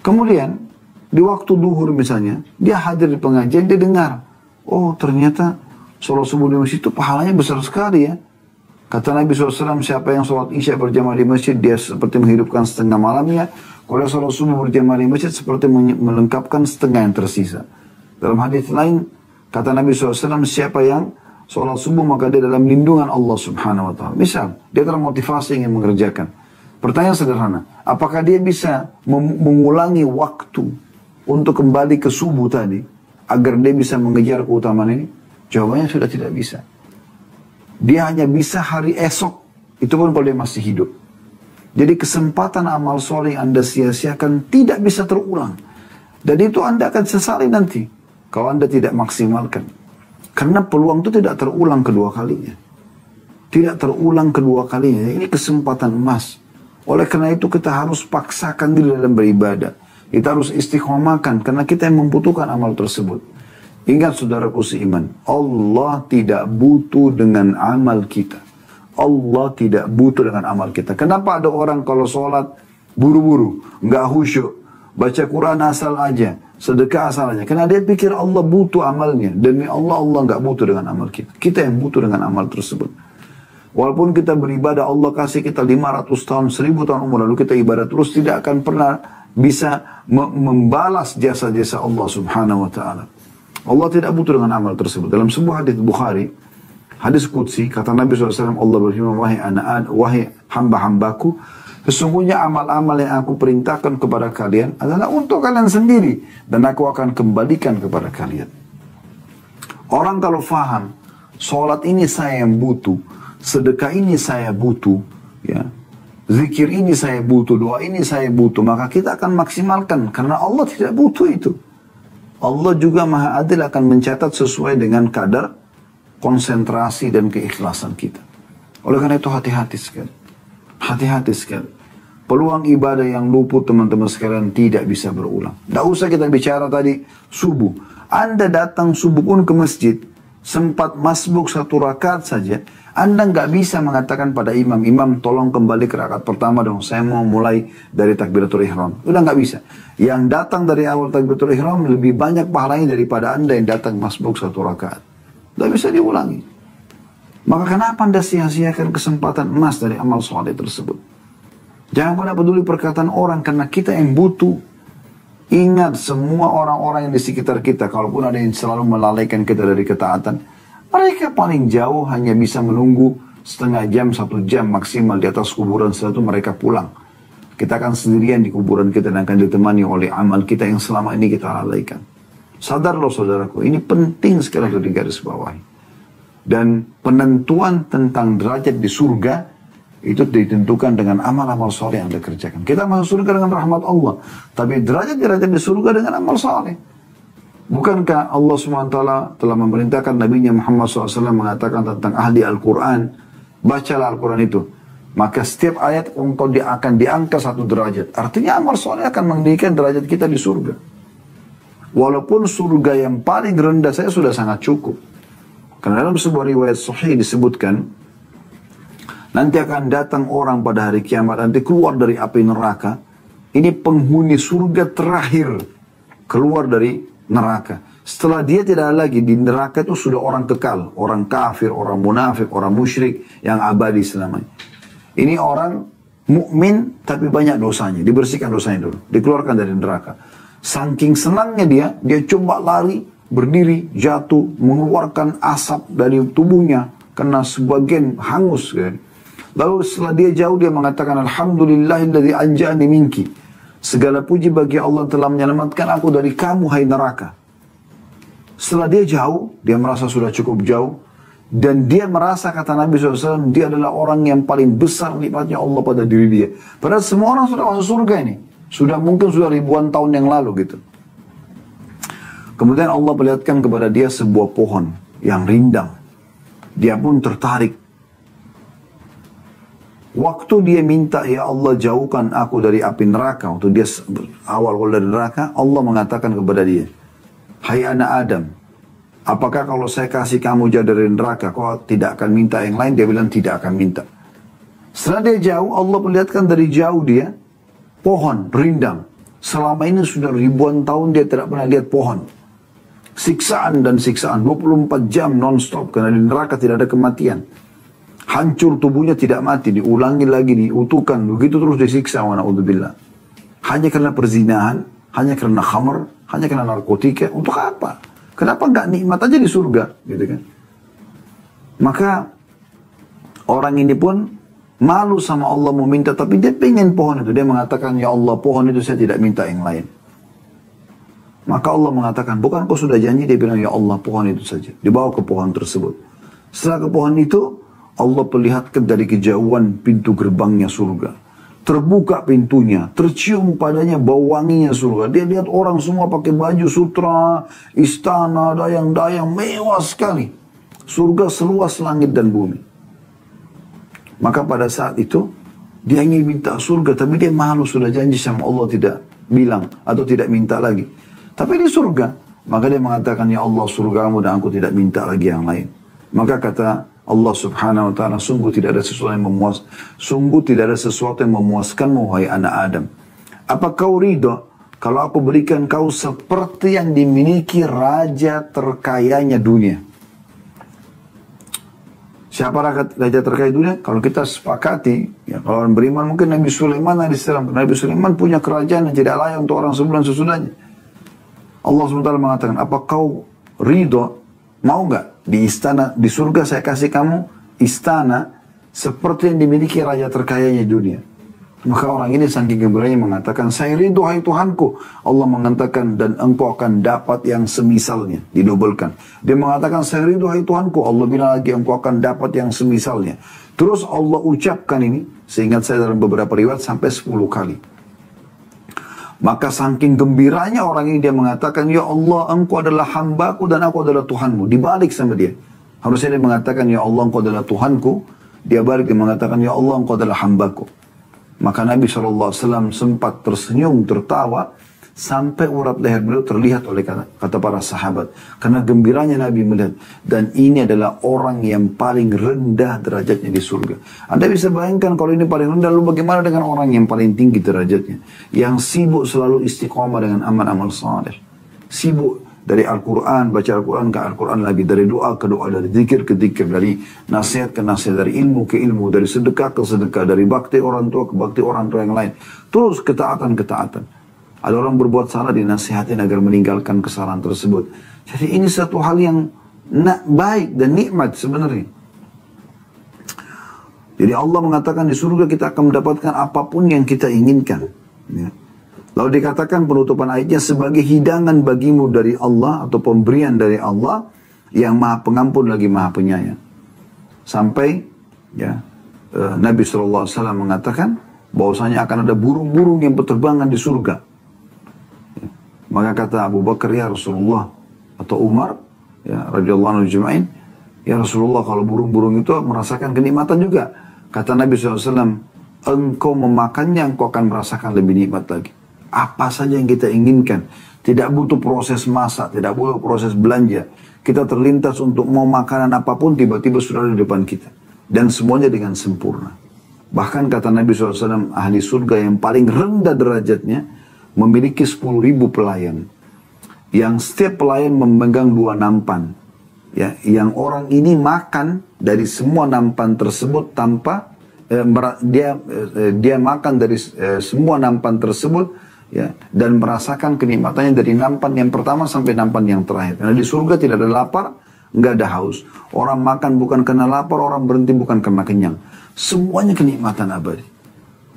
Kemudian, di waktu duhur misalnya, dia hadir di pengajian, dia dengar. Oh, ternyata sholat subuh di masjid itu pahalanya besar sekali ya. Kata Nabi SAW, siapa yang sholat isya berjamaah di masjid, dia seperti menghidupkan setengah malamnya. Kalau sholat subuh berjamaah di masjid, seperti melengkapkan setengah yang tersisa. Dalam hadis lain, kata Nabi SAW, siapa yang sholat subuh, maka dia dalam lindungan Allah Subhanahu Wa Taala. Misal, dia termotivasi ingin mengerjakan. Pertanyaan sederhana, apakah dia bisa mengulangi waktu untuk kembali ke subuh tadi, agar dia bisa mengejar keutamaan ini? Jawabannya sudah tidak bisa. Dia hanya bisa hari esok, itu pun kalau dia masih hidup. Jadi kesempatan amal soleh yang anda sia-siakan tidak bisa terulang. Dan itu anda akan sesali nanti, kalau anda tidak maksimalkan. Karena peluang itu tidak terulang kedua kalinya. Tidak terulang kedua kalinya. Ini kesempatan emas. Oleh karena itu kita harus paksakan diri dalam beribadah. Kita harus istiqomahkan karena kita yang membutuhkan amal tersebut. Ingat saudaraku seiman, Allah tidak butuh dengan amal kita. Allah tidak butuh dengan amal kita. Kenapa ada orang kalau sholat buru-buru, nggak khusyuk, baca Quran asal aja, sedekah asal aja. Karena dia pikir Allah butuh amalnya. Demi Allah, Allah nggak butuh dengan amal kita. Kita yang butuh dengan amal tersebut. Walaupun kita beribadah, Allah kasih kita 500 tahun, 1000 tahun umur, lalu kita ibadah terus, tidak akan pernah bisa membalas jasa-jasa Allah subhanahu wa ta'ala. Allah tidak butuh dengan amal tersebut. Dalam sebuah hadis Bukhari, hadis Qudsi, kata Nabi SAW, Allah berfirman, wahai hamba-hambaku, sesungguhnya amal-amal yang aku perintahkan kepada kalian adalah untuk kalian sendiri, dan aku akan kembalikan kepada kalian. Orang kalau faham, sholat ini saya yang butuh, sedekah ini saya butuh, ya, zikir ini saya butuh, doa ini saya butuh, maka kita akan maksimalkan, karena Allah tidak butuh itu. Allah juga maha adil akan mencatat sesuai dengan kadar konsentrasi dan keikhlasan kita. Oleh karena itu hati-hati sekali. Hati-hati sekali. Peluang ibadah yang luput teman-teman sekalian tidak bisa berulang. Tidak usah kita bicara tadi subuh. Anda datang subuh pun ke masjid, sempat masbuk 1 rakaat saja, Anda nggak bisa mengatakan pada imam, imam tolong kembali ke rakaat pertama dong, saya mau mulai dari takbiratul ihram. Udah nggak bisa. Yang datang dari awal takbiratul ihram lebih banyak pahalanya daripada Anda yang datang masbuk 1 rakaat. Nggak bisa diulangi. Maka kenapa Anda sia-siakan kesempatan emas dari amal soleh tersebut? Jangan pernah peduli perkataan orang, karena kita yang butuh. Ingat semua orang-orang yang di sekitar kita, kalaupun ada yang selalu melalaikan kita dari ketaatan, mereka paling jauh hanya bisa menunggu setengah jam, 1 jam maksimal di atas kuburan, setelah itu mereka pulang. Kita akan sendirian di kuburan kita dan akan ditemani oleh amal kita yang selama ini kita lalaikan. Sadarlah saudaraku, ini penting sekali untuk digarisbawahi. Dan penentuan tentang derajat di surga itu ditentukan dengan amal-amal soleh yang Anda kerjakan. Kita masuk surga dengan rahmat Allah, tapi derajat-derajat di surga dengan amal soleh. Bukankah Allah SWT telah memerintahkan Nabi Muhammad SAW mengatakan tentang ahli Al-Quran, bacalah Al-Quran itu, maka setiap ayat engkau akan diangkat 1 derajat. Artinya amal soleh akan meninggikan derajat kita di surga. Walaupun surga yang paling rendah saya sudah sangat cukup. Karena dalam sebuah riwayat sahih disebutkan, nanti akan datang orang pada hari kiamat, nanti keluar dari api neraka. Ini penghuni surga terakhir keluar dari neraka. Setelah dia tidak ada lagi di neraka, itu sudah orang kekal, orang kafir, orang munafik, orang musyrik yang abadi selamanya. Ini orang mukmin tapi banyak dosanya, dibersihkan dosanya dulu, dikeluarkan dari neraka. Saking senangnya dia coba lari, berdiri, jatuh, mengeluarkan asap dari tubuhnya karena sebagian hangus. Lalu setelah dia jauh, dia mengatakan, Alhamdulillahilladzi anja'ani minki. Segala puji bagi Allah telah menyelamatkan aku dari kamu, hai neraka. Setelah dia jauh, dia merasa sudah cukup jauh. Dan dia merasa, kata Nabi SAW, dia adalah orang yang paling besar nikmatnya Allah pada diri dia. Padahal semua orang sudah masuk surga ini. Mungkin sudah ribuan tahun yang lalu gitu. Kemudian Allah perlihatkan kepada dia sebuah pohon yang rindang. Dia pun tertarik. Waktu dia minta, ya Allah jauhkan aku dari api neraka. Waktu dia awal dari neraka, Allah mengatakan kepada dia, hai anak Adam, apakah kalau saya kasih kamu jauh dari neraka, kau tidak akan minta yang lain? Dia bilang tidak akan minta. Setelah dia jauh, Allah perlihatkan dari jauh dia, pohon, rindang. Selama ini sudah ribuan tahun dia tidak pernah lihat pohon. Siksaan dan siksaan, 24 jam non-stop, karena di neraka tidak ada kematian. Hancur tubuhnya tidak mati, diulangi lagi, diutuhkan, begitu terus disiksa, wa na'udzubillah. Hanya karena perzinahan, hanya karena khamr, hanya karena narkotika, untuk apa? Kenapa nggak nikmat aja di surga, gitu kan? Maka orang ini pun malu sama Allah mau minta, tapi dia pengen pohon itu. Dia mengatakan, ya Allah pohon itu saya tidak minta yang lain. Maka Allah mengatakan, bukan kau sudah janji? Dia bilang, ya Allah pohon itu saja. Dibawa ke pohon tersebut. Setelah ke pohon itu, Allah perlihatkan dari kejauhan pintu gerbangnya surga. Terbuka pintunya, tercium padanya bau wanginya surga. Dia lihat orang semua pakai baju sutra, istana, dayang-dayang, mewah sekali. Surga seluas langit dan bumi. Maka pada saat itu, dia ingin minta surga, tapi dia malu, sudah janji sama Allah tidak bilang, atau tidak minta lagi. Tapi di surga, maka dia mengatakan, ya Allah surgamu dan aku tidak minta lagi yang lain. Maka kata Allah subhanahu wa ta'ala, sungguh tidak ada sesuatu yang memuaskanmu, wahai anak Adam. Apa kau ridho kalau aku berikan kau seperti yang dimiliki raja terkayanya dunia? Siapa raja terkaya dunia? Kalau kita sepakati, ya, kalau orang beriman mungkin Nabi Sulaiman alaihissalam. Nabi Sulaiman punya kerajaan yang tidak layak untuk orang sebelum sesudahnya. Allah SWT mengatakan, apa kau ridho, mau nggak di istana, di surga saya kasih kamu istana seperti yang dimiliki raja terkayanya dunia? Maka orang ini saking gembiranya mengatakan, saya ridho hai Tuhanku. Allah mengatakan, dan engkau akan dapat yang semisalnya, didobelkan. Dia mengatakan, saya ridho hai Tuhanku. Allah bilang lagi, engkau akan dapat yang semisalnya. Terus Allah ucapkan ini, seingat saya dalam beberapa riwayat sampai 10 kali. Maka saking gembiranya orang ini, dia mengatakan, ya Allah engkau adalah hambaku dan aku adalah Tuhanmu. Dibalik sama dia. Harusnya dia mengatakan, ya Allah engkau adalah Tuhanku. Dia balik, dia mengatakan, ya Allah engkau adalah hambaku. Maka Nabi SAW sempat tersenyum, tertawa, sampai urat leher beliau terlihat oleh kata para sahabat. Karena gembiranya Nabi melihat. Dan ini adalah orang yang paling rendah derajatnya di surga. Anda bisa bayangkan kalau ini paling rendah, lalu bagaimana dengan orang yang paling tinggi derajatnya? Yang sibuk selalu istiqomah dengan amal-amal saleh. Sibuk dari Al-Quran, baca Al-Quran ke Al-Quran lagi. Dari doa ke doa, dari zikir ke zikir, dari nasihat ke nasihat, dari ilmu ke ilmu, dari sedekah ke sedekah, dari bakti orang tua ke bakti orang tua yang lain. Terus ketaatan-ketaatan. Ada orang berbuat salah, dinasihatin agar meninggalkan kesalahan tersebut. Jadi ini satu hal yang baik dan nikmat sebenarnya. Jadi Allah mengatakan di surga kita akan mendapatkan apapun yang kita inginkan. Ya. Lalu dikatakan penutupan ayatnya, sebagai hidangan bagimu dari Allah, atau pemberian dari Allah yang maha pengampun lagi maha penyayang. Sampai ya, Nabi SAW mengatakan bahwasanya akan ada burung-burung yang berterbangan di surga. Maka kata Abu Bakar, ya Rasulullah, atau Umar, ya radhiyallahu anhu jum'ain, ya Rasulullah, kalau burung-burung itu merasakan kenikmatan juga. Kata Nabi SAW, engkau memakannya, engkau akan merasakan lebih nikmat lagi. Apa saja yang kita inginkan, tidak butuh proses masak, tidak butuh proses belanja. Kita terlintas untuk mau makanan apapun, tiba-tiba sudah di depan kita. Dan semuanya dengan sempurna. Bahkan kata Nabi SAW, ahli surga yang paling rendah derajatnya, memiliki 10.000 pelayan. yang setiap pelayan memegang 2 nampan. Ya, yang orang ini makan dari semua nampan tersebut tanpa dia makan dari semua nampan tersebut, ya, dan merasakan kenikmatannya dari nampan yang pertama sampai nampan yang terakhir. Karena di surga tidak ada lapar, nggak ada haus. Orang makan bukan karena lapar, orang berhenti bukan karena kenyang. Semuanya kenikmatan abadi.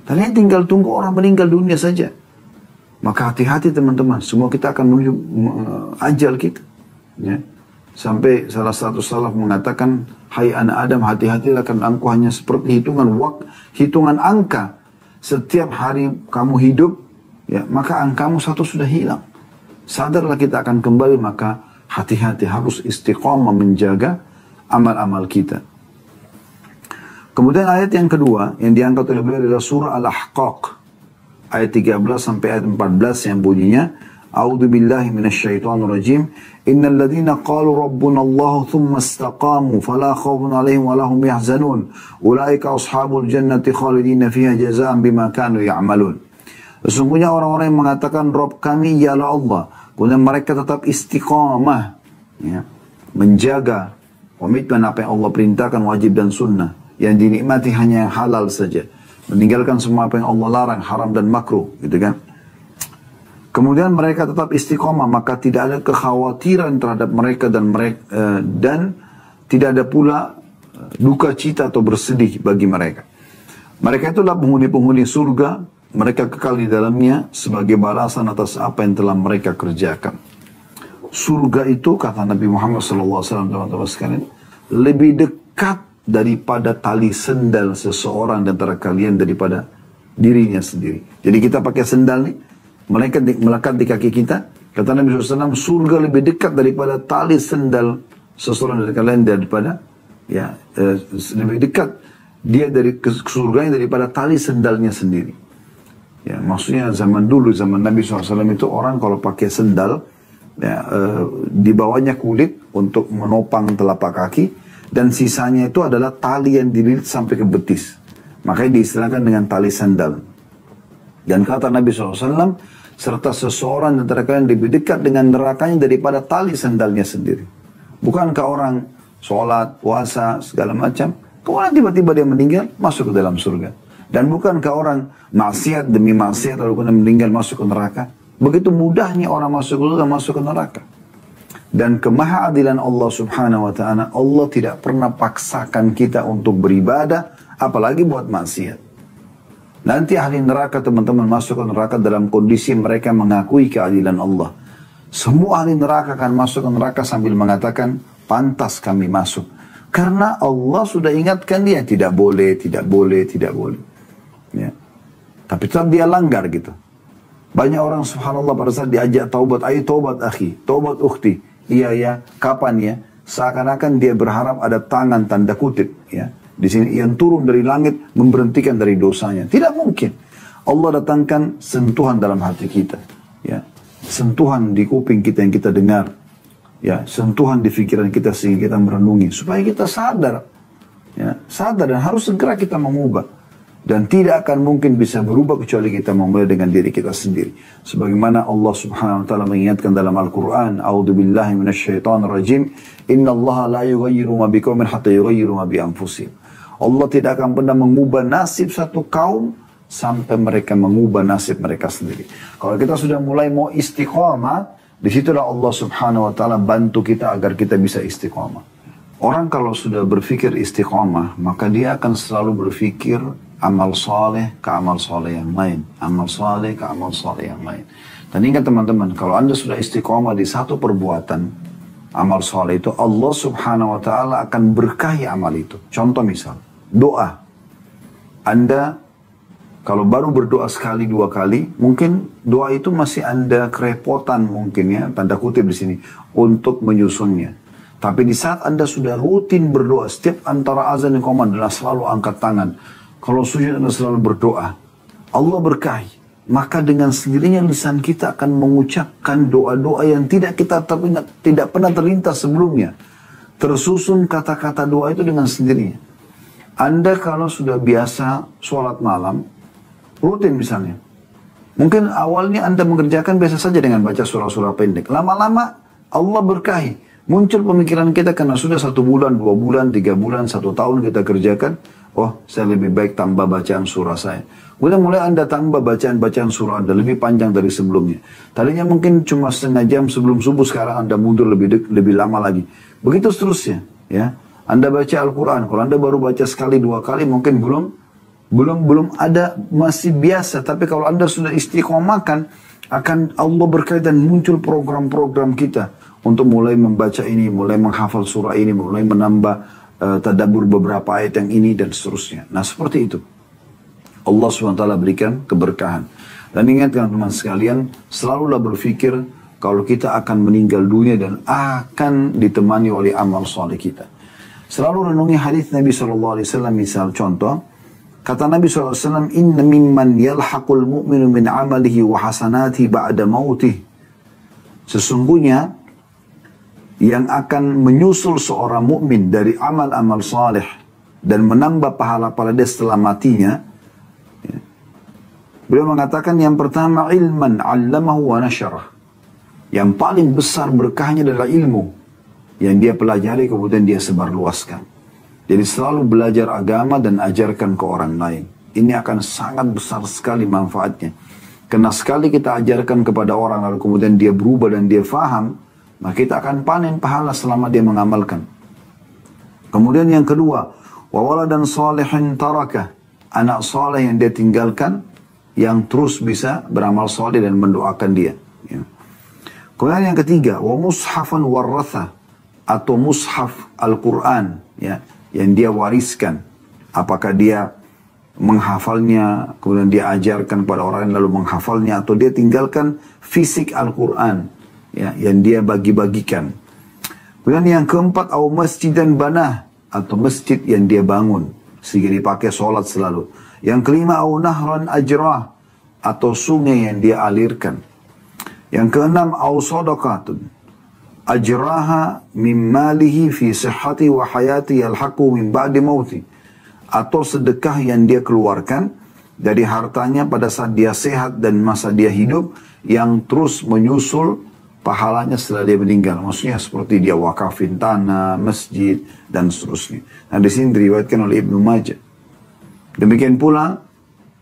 Kalian tinggal tunggu orang meninggal dunia saja. Maka hati-hati teman-teman, semua kita akan menuju ajal kita. Ya. Sampai salah satu salaf mengatakan, hai anak Adam, hati-hatilah karena engkau hanya seperti hitungan angka. Setiap hari kamu hidup, ya, maka angkamu satu sudah hilang. Sadarlah kita akan kembali, maka hati-hati, harus istiqamah menjaga amal-amal kita. Kemudian ayat yang kedua yang diangkat oleh beliau adalah surah Al-Ahqaq ayat 13 sampai ayat 14 yang bunyinya, A'udzu billahi minasyaitonir rajim. Innal ladzina qalu rabbuna Allah tsumma istaqamu fala khaufun 'alaihim wa lahum yahzanun. Ulaika ashabul jannati khalidina fiha jazaa'an bima kanu ya'malun. Sesungguhnya orang-orang yang mengatakan Rabb kami ialah Allah, kemudian mereka tetap istiqamah, ya, menjaga komitmen apa yang Allah perintahkan, wajib dan sunnah, yang dinikmati hanya yang halal saja, meninggalkan semua apa yang Allah larang, haram dan makruh, gitu kan. Kemudian mereka tetap istiqomah, maka tidak ada kekhawatiran terhadap mereka dan tidak ada pula duka cita atau bersedih bagi mereka. Mereka itulah penghuni-penghuni surga, mereka kekal di dalamnya sebagai balasan atas apa yang telah mereka kerjakan. Surga itu, kata Nabi Muhammad SAW, teman-teman sekalian, lebih dekat daripada tali sendal seseorang di antara kalian daripada dirinya sendiri. Jadi kita pakai sendal nih, melekat di kaki kita. Kata Nabi SAW, surga lebih dekat daripada tali sendal seseorang dari kalian daripada, ya, lebih dekat dia dari surganya daripada tali sendalnya sendiri. Ya, maksudnya zaman dulu, zaman Nabi SAW itu orang kalau pakai sendal, ya, di bawahnya kulit untuk menopang telapak kaki, dan sisanya itu adalah tali yang dililit sampai ke betis. Makanya diistilahkan dengan tali sandal. Dan kata Nabi SAW, serta seseorang di antara kalian lebih dekat dengan nerakanya daripada tali sandalnya sendiri. Bukankah orang sholat, puasa, segala macam, kemudian tiba-tiba dia meninggal, masuk ke dalam surga. Dan bukankah orang maksiat demi maksiat lalu kemudian meninggal, masuk ke neraka? Begitu mudahnya orang masuk ke surga, masuk ke neraka. Dan kemahaadilan Allah Subhanahu wa ta'ala, Allah tidak pernah paksakan kita untuk beribadah, apalagi buat maksiat. Nanti ahli neraka, teman-teman, masuk ke neraka dalam kondisi mereka mengakui keadilan Allah. Semua ahli neraka akan masuk ke neraka sambil mengatakan, pantas kami masuk. Karena Allah sudah ingatkan dia, tidak boleh, tidak boleh, tidak boleh. Ya. Tapi tetap dia langgar gitu. Banyak orang subhanallah pada saat diajak taubat, ayo taubat akhi, taubat ukhti. Iya ya, kapan ya? Seakan-akan dia berharap ada tangan tanda kutip, ya. Di sini yang turun dari langit memberhentikan dari dosanya. Tidak mungkin. Allah datangkan sentuhan dalam hati kita, ya. Sentuhan di kuping kita yang kita dengar, ya. Sentuhan di pikiran kita sehingga kita merenungi supaya kita sadar, ya. Sadar dan harus segera kita mengubah. Dan tidak akan mungkin bisa berubah kecuali kita memulai dengan diri kita sendiri. Sebagaimana Allah Subhanahu wa taala mengingatkan dalam Al-Qur'an, A'udzu billahi minasyaitonir rajim, innallaha la yughayyiru ma biqaumin hatta yughayyiru ma bi anfusihim. Allah tidak akan pernah mengubah nasib satu kaum sampai mereka mengubah nasib mereka sendiri. Kalau kita sudah mulai mau istiqamah, disitulah Allah Subhanahu wa taala bantu kita agar kita bisa istiqamah. Orang kalau sudah berpikir istiqamah, maka dia akan selalu berpikir amal soleh ke amal soleh yang lain. Amal soleh ke amal soleh yang lain. Dan ingat teman-teman, kalau Anda sudah istiqamah di satu perbuatan, amal soleh itu, Allah Subhanahu wa ta'ala akan berkahi amal itu. Contoh misal, doa. Anda kalau baru berdoa sekali, dua kali, mungkin doa itu masih Anda kerepotan mungkin ya, tanda kutip di sini, untuk menyusunnya. Tapi di saat Anda sudah rutin berdoa, setiap antara azan dan qomat adalah selalu angkat tangan. Kalau sujud Anda selalu berdoa, Allah berkahi. Maka dengan sendirinya lisan kita akan mengucapkan doa-doa yang tidak pernah terlintas sebelumnya. Tersusun kata-kata doa itu dengan sendirinya. Anda kalau sudah biasa sholat malam, rutin misalnya, Mungkin awalnya Anda mengerjakan biasa saja dengan baca surah-surah pendek. Lama-lama Allah berkahi. Muncul pemikiran kita karena sudah 1 bulan, 2 bulan, 3 bulan, 1 tahun kita kerjakan. Oh, saya lebih baik tambah bacaan surah saya. Kemudian mulai Anda tambah bacaan-bacaan surah Anda lebih panjang dari sebelumnya. Tadinya mungkin cuma setengah jam sebelum subuh, sekarang Anda mundur lebih lama lagi. Begitu seterusnya. Ya, Anda baca Al-Quran. Kalau Anda baru baca sekali, 2 kali, mungkin belum ada, masih biasa. Tapi kalau Anda sudah istiqomahkan, akan Allah berkaitan muncul program-program kita untuk mulai membaca ini, mulai menghafal surah ini, mulai menambah tadabbur beberapa ayat yang ini dan seterusnya. Nah, seperti itu. Allah SWT berikan keberkahan. Dan ingat teman-teman sekalian, selalulah berpikir kalau kita akan meninggal dunia dan akan ditemani oleh amal soleh kita. Selalu renungi hadis Nabi SAW, misal contoh, kata Nabi SAW, inna mimman yalhaqul mu'minu min amalihi wa hasanati ba'da mautih. Sesungguhnya, yang akan menyusul seorang mukmin dari amal-amal saleh dan menambah pahala-pahala dia setelah matinya, ya. Beliau mengatakan yang pertama, ilman 'allamahu wa nasyarah. Yang paling besar berkahnya adalah ilmu yang dia pelajari kemudian dia sebarluaskan. Jadi selalu belajar agama dan ajarkan ke orang lain. Ini akan sangat besar sekali manfaatnya. Karena sekali kita ajarkan kepada orang lalu kemudian dia berubah dan dia faham, maka kita akan panen pahala selama dia mengamalkan. Kemudian yang kedua, wawaladan salihin tarakah, anak saleh yang dia tinggalkan, yang terus bisa beramal saleh dan mendoakan dia. Ya. Kemudian yang ketiga, wa mushafan waratha, atau mushaf Al-Quran, ya, yang dia wariskan. Apakah dia menghafalnya, kemudian dia ajarkan pada orang lalu menghafalnya, atau dia tinggalkan fisik Al-Quran, ya, yang dia bagi-bagikan. Kemudian yang keempat, au masjidan banah, atau masjid yang dia bangun sehingga dipakai sholat selalu. Yang kelima, au nahran ajrah, atau sungai yang dia alirkan. Yang keenam, au sadaqatun ajraha min malihi fi sihhati wa hayati yalhaqu min ba'di mauti, atau sedekah yang dia keluarkan dari hartanya pada saat dia sehat dan masa dia hidup, yang terus menyusul pahalanya setelah dia meninggal. Maksudnya seperti dia wakafin tanah, masjid, dan seterusnya. Nah, di sini diriwayatkan oleh Ibnu Majah. Demikian pula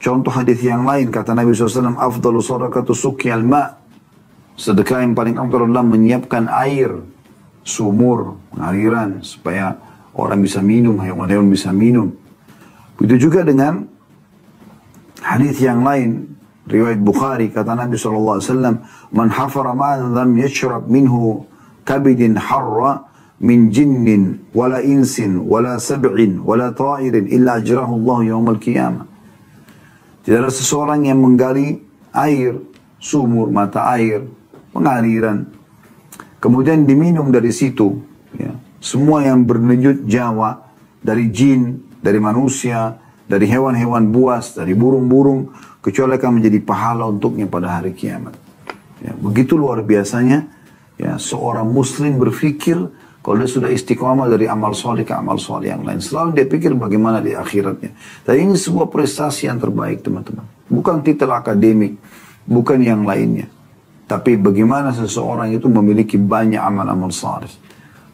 contoh hadis yang lain, kata Nabi SAW, afdalu sadaqatu suqyal ma', sedekah yang paling afdal adalah menyiapkan air, sumur, aliran, supaya orang bisa minum, hewan-hewan bisa minum. Begitu juga dengan hadis yang lain, riwayat Bukhari, kata Nabi SAW, man hafara ma'an lam yashrab minhu kabidin harra min jinnin wala insin wala sab'in wala ta'irin illa ajrahu Allah yawmal qiyamah. Tidak ada seseorang yang menggali air, sumur, mata air, pengaliran, kemudian diminum dari situ, ya. Semua yang bernejut Jawa, dari jin, dari manusia, dari hewan-hewan buas, dari burung-burung, kecuali akan menjadi pahala untuknya pada hari kiamat. Ya, begitu luar biasanya, ya, seorang muslim berpikir kalau dia sudah istiqomah dari amal soleh ke amal soleh yang lain, selalu dia pikir bagaimana di akhiratnya. Dan ini sebuah prestasi yang terbaik, teman-teman. Bukan titel akademik, bukan yang lainnya, tapi bagaimana seseorang itu memiliki banyak amal-amal soleh.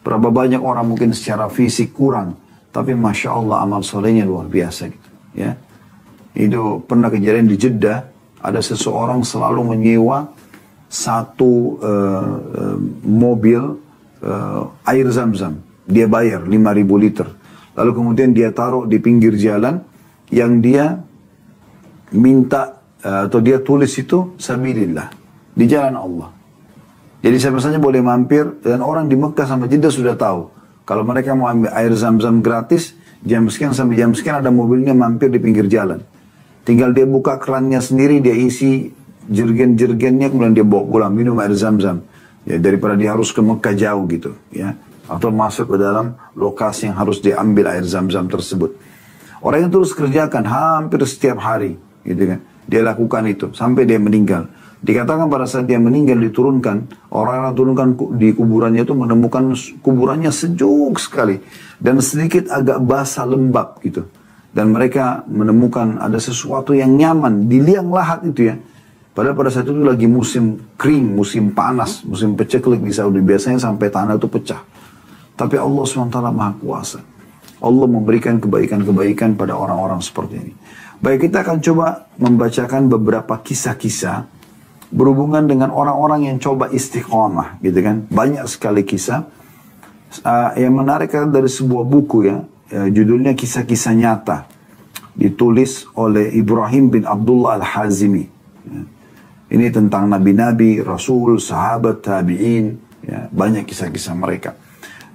Berapa banyak orang mungkin secara fisik kurang, tapi masya Allah amal solehnya luar biasa gitu. Ya, itu pernah kejadian di Jeddah, ada seseorang selalu menyewa satu mobil air zam-zam. Dia bayar 5.000 liter. Lalu kemudian dia taruh di pinggir jalan yang dia minta atau dia tulis itu sabilillah, di jalan Allah. Jadi siapa saja boleh mampir, dan orang di Mekah sama Jeddah sudah tahu kalau mereka mau ambil air zam-zam gratis, jam sekian sampai jam sekian ada mobilnya mampir di pinggir jalan. Tinggal dia buka kerannya sendiri, dia isi jergen-jergennya, kemudian dia bawa pulang minum air zam-zam. Ya, daripada dia harus ke Mekah jauh gitu, ya, atau masuk ke dalam lokasi yang harus diambil air zam-zam tersebut. Orang yang terus kerjakan hampir setiap hari, gitu kan. Dia lakukan itu sampai dia meninggal. Dikatakan pada saat dia meninggal diturunkan, orang-orang turunkan di kuburannya itu menemukan kuburannya sejuk sekali dan sedikit agak basah lembab gitu. Dan mereka menemukan ada sesuatu yang nyaman di liang lahat itu, ya. Padahal pada saat itu lagi musim kering, musim panas, musim peceklik di Saudi. Biasanya sampai tanah itu pecah. Tapi Allah SWT Maha Kuasa. Allah memberikan kebaikan-kebaikan pada orang-orang seperti ini. Baik, kita akan coba membacakan beberapa kisah-kisah berhubungan dengan orang-orang yang coba istiqomah, gitu kan. Banyak sekali kisah. Yang menarik kan dari sebuah buku ya, judulnya Kisah-Kisah Nyata. Ditulis oleh Ibrahim bin Abdullah Al-Hazimi. Ini tentang nabi-nabi, rasul, sahabat, tabi'in, ya, banyak kisah-kisah mereka.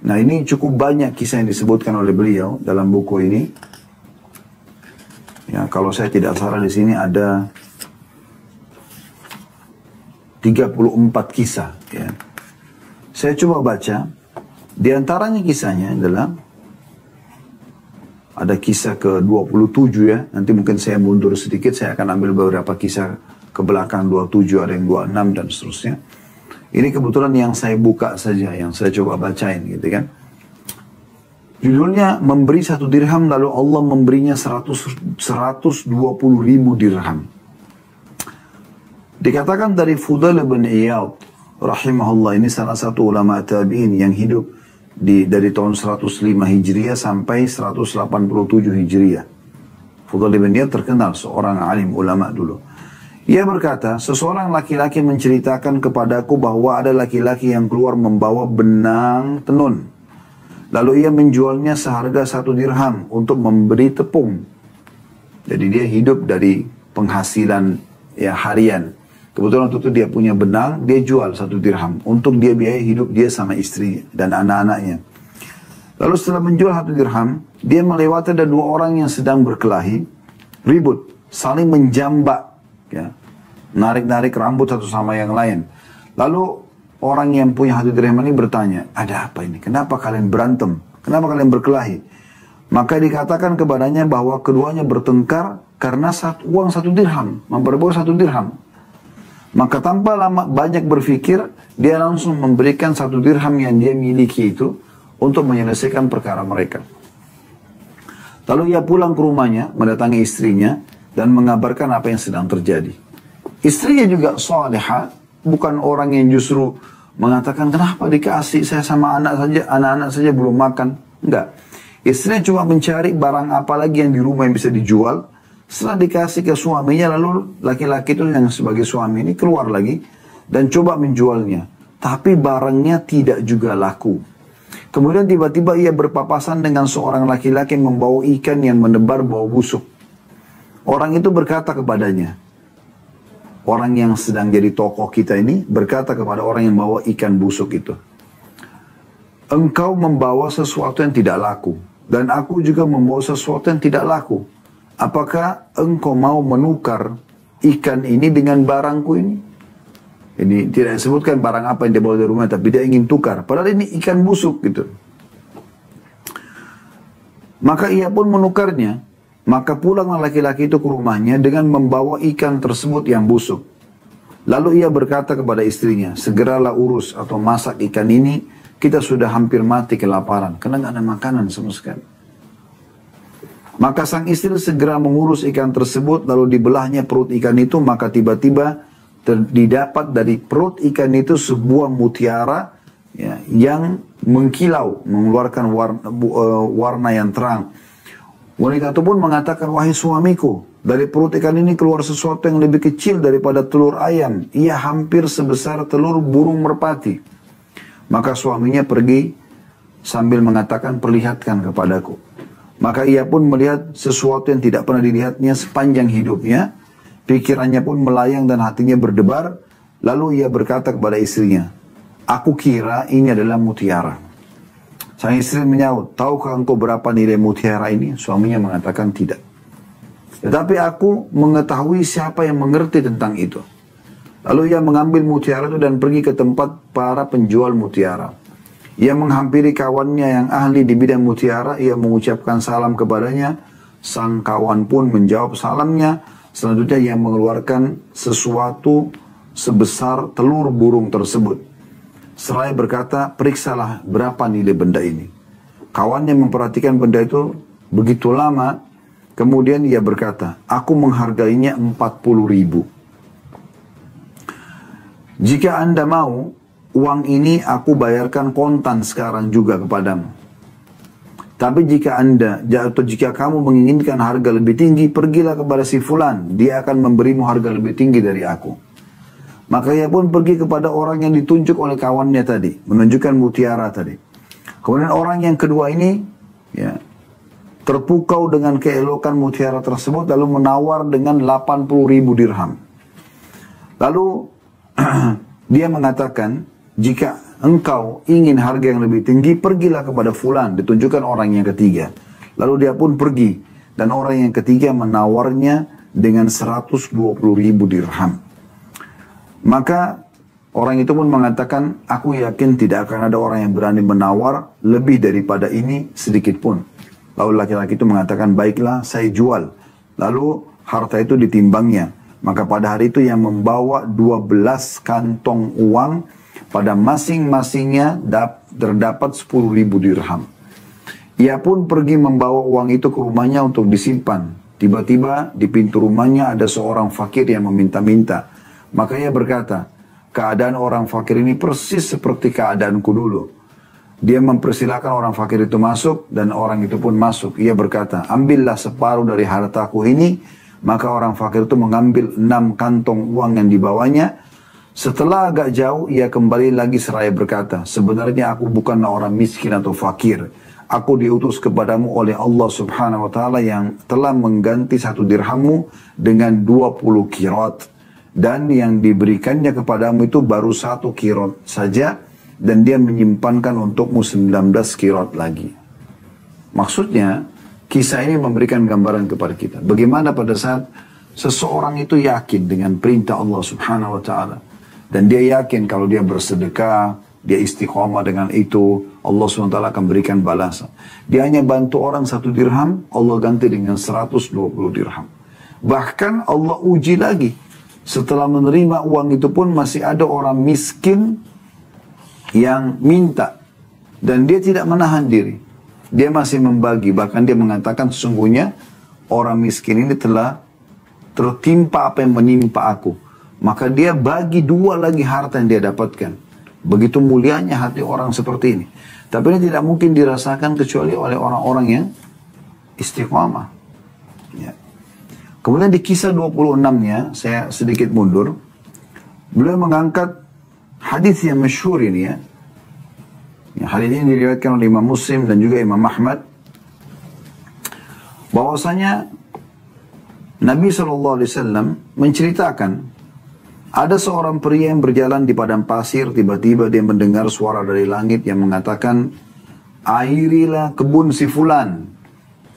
Nah, ini cukup banyak kisah yang disebutkan oleh beliau dalam buku ini. Ya, kalau saya tidak salah di sini ada 34 kisah. Ya. Saya coba baca. Di antaranya kisahnya adalah ada kisah ke-27 ya. Nanti mungkin saya mundur sedikit, saya akan ambil beberapa kisah ke belakang 27, ada yang 26 dan seterusnya. Ini kebetulan yang saya buka saja, yang saya coba bacain gitu kan. Judulnya memberi 1 dirham lalu Allah memberinya 120.000 dirham. Dikatakan dari Fudail bin Iyad rahimahullah, ini salah satu ulama tabi'in yang hidup dari tahun 105 Hijriah sampai 187 Hijriah. Fudail bin Iyad terkenal seorang alim ulama dulu. Ia berkata, seseorang laki-laki menceritakan kepadaku bahwa ada laki-laki yang keluar membawa benang tenun. Lalu ia menjualnya seharga 1 dirham untuk memberi tepung. Jadi dia hidup dari penghasilan ya harian. Kebetulan waktu itu dia punya benang, dia jual 1 dirham untuk dia biaya hidup dia sama istri dan anak-anaknya. Lalu setelah menjual 1 dirham, dia melewati ada 2 orang yang sedang berkelahi, ribut, saling menjambak, ya, narik-narik rambut satu sama yang lain. Lalu orang yang punya 1 dirham ini bertanya, ada apa ini? Kenapa kalian berantem? Kenapa kalian berkelahi? Maka dikatakan kepadanya bahwa keduanya bertengkar karena uang 1 dirham, memperbuat 1 dirham. Maka tanpa lama banyak berpikir, dia langsung memberikan 1 dirham yang dia miliki itu untuk menyelesaikan perkara mereka. Lalu ia pulang ke rumahnya, mendatangi istrinya, dan mengabarkan apa yang sedang terjadi. Istrinya juga salihah, bukan orang yang justru mengatakan kenapa dikasih saya sama anak-anak saja belum makan. Enggak. Istrinya cuma mencari barang apa lagi yang di rumah yang bisa dijual. Setelah dikasih ke suaminya, lalu laki-laki itu yang sebagai suami ini keluar lagi dan coba menjualnya. Tapi barangnya tidak juga laku. Kemudian tiba-tiba ia berpapasan dengan seorang laki-laki yang membawa ikan yang menebar bau busuk. Orang itu berkata kepadanya, orang yang sedang jadi tokoh kita ini berkata kepada orang yang bawa ikan busuk itu, engkau membawa sesuatu yang tidak laku, dan aku juga membawa sesuatu yang tidak laku. Apakah engkau mau menukar ikan ini dengan barangku ini? Ini tidak disebutkan barang apa yang dia bawa dari rumah, tapi dia ingin tukar. Padahal ini ikan busuk gitu. Maka ia pun menukarnya. Maka pulanglah laki-laki itu ke rumahnya dengan membawa ikan tersebut yang busuk. Lalu ia berkata kepada istrinya, segeralah urus atau masak ikan ini, kita sudah hampir mati kelaparan, karena nggak ada makanan sama sekali. Maka sang istri segera mengurus ikan tersebut, lalu dibelahnya perut ikan itu, maka tiba-tiba didapat dari perut ikan itu sebuah mutiara ya, yang mengkilau, mengeluarkan warna yang terang. Wanita itu pun mengatakan, wahai suamiku, dari perut ikan ini keluar sesuatu yang lebih kecil daripada telur ayam. Ia hampir sebesar telur burung merpati. Maka suaminya pergi sambil mengatakan, perlihatkan kepadaku. Maka ia pun melihat sesuatu yang tidak pernah dilihatnya sepanjang hidupnya. Pikirannya pun melayang dan hatinya berdebar. Lalu ia berkata kepada istrinya, aku kira ini adalah mutiara. Sang istri menyaut, tahukah engkau berapa nilai mutiara ini? Suaminya mengatakan tidak. Tetapi aku mengetahui siapa yang mengerti tentang itu. Lalu ia mengambil mutiara itu dan pergi ke tempat para penjual mutiara. Ia menghampiri kawannya yang ahli di bidang mutiara. Ia mengucapkan salam kepadanya. Sang kawan pun menjawab salamnya. Selanjutnya ia mengeluarkan sesuatu sebesar telur burung tersebut. Seraya berkata, periksalah berapa nilai benda ini. Kawannya memperhatikan benda itu begitu lama. Kemudian ia berkata, aku menghargainya 40.000. Jika Anda mau, uang ini aku bayarkan kontan sekarang juga kepadamu. Tapi jika kamu menginginkan harga lebih tinggi, pergilah kepada si fulan, dia akan memberimu harga lebih tinggi dari aku. Maka ia pun pergi kepada orang yang ditunjuk oleh kawannya tadi, menunjukkan mutiara tadi. Kemudian orang yang kedua ini, ya, terpukau dengan keelokan mutiara tersebut, lalu menawar dengan 80.000 dirham. Lalu dia mengatakan, jika engkau ingin harga yang lebih tinggi, pergilah kepada fulan, ditunjukkan orang yang ketiga. Lalu dia pun pergi, dan orang yang ketiga menawarnya dengan 120.000 dirham. Maka orang itu pun mengatakan, aku yakin tidak akan ada orang yang berani menawar lebih daripada ini sedikit pun. Lalu laki-laki itu mengatakan, baiklah saya jual. Lalu harta itu ditimbangnya. Maka pada hari itu yang membawa 12 kantong uang, pada masing-masingnya terdapat 10.000 dirham. Ia pun pergi membawa uang itu ke rumahnya untuk disimpan. Tiba-tiba di pintu rumahnya ada seorang fakir yang meminta-minta. Maka ia berkata, keadaan orang fakir ini persis seperti keadaanku dulu. Dia mempersilahkan orang fakir itu masuk, dan orang itu pun masuk. Ia berkata, ambillah separuh dari hartaku ini. Maka orang fakir itu mengambil 6 kantong uang yang dibawanya. Setelah agak jauh, ia kembali lagi seraya berkata, sebenarnya aku bukanlah orang miskin atau fakir. Aku diutus kepadamu oleh Allah subhanahu wa ta'ala yang telah mengganti 1 dirhammu dengan 20 kirat. Dan yang diberikannya kepadamu itu baru 1 kirat saja, dan dia menyimpankan untukmu 19 kirat lagi. Maksudnya, kisah ini memberikan gambaran kepada kita. Bagaimana pada saat seseorang itu yakin dengan perintah Allah subhanahu wa ta'ala. Dan dia yakin kalau dia bersedekah, dia istiqomah dengan itu, Allah SWT akan berikan balasan. Dia hanya bantu orang 1 dirham, Allah ganti dengan 120 dirham. Bahkan Allah uji lagi. Setelah menerima uang itu pun masih ada orang miskin yang minta. Dan dia tidak menahan diri. Dia masih membagi. Bahkan dia mengatakan sesungguhnya orang miskin ini telah tertimpa apa yang menimpa aku. Maka dia bagi 2 lagi harta yang dia dapatkan. Begitu mulianya hati orang seperti ini. Tapi ini tidak mungkin dirasakan kecuali oleh orang-orang yang istiqamah. Ya. Kemudian di kisah 26-nya, saya sedikit mundur. Beliau mengangkat hadis yang masyhur ini ya. Hadis ini diriwayatkan oleh Imam Muslim dan juga Imam Ahmad. Bahwasanya Nabi SAW menceritakan, ada seorang pria yang berjalan di padang pasir, tiba-tiba dia mendengar suara dari langit yang mengatakan, airilah kebun si fulan.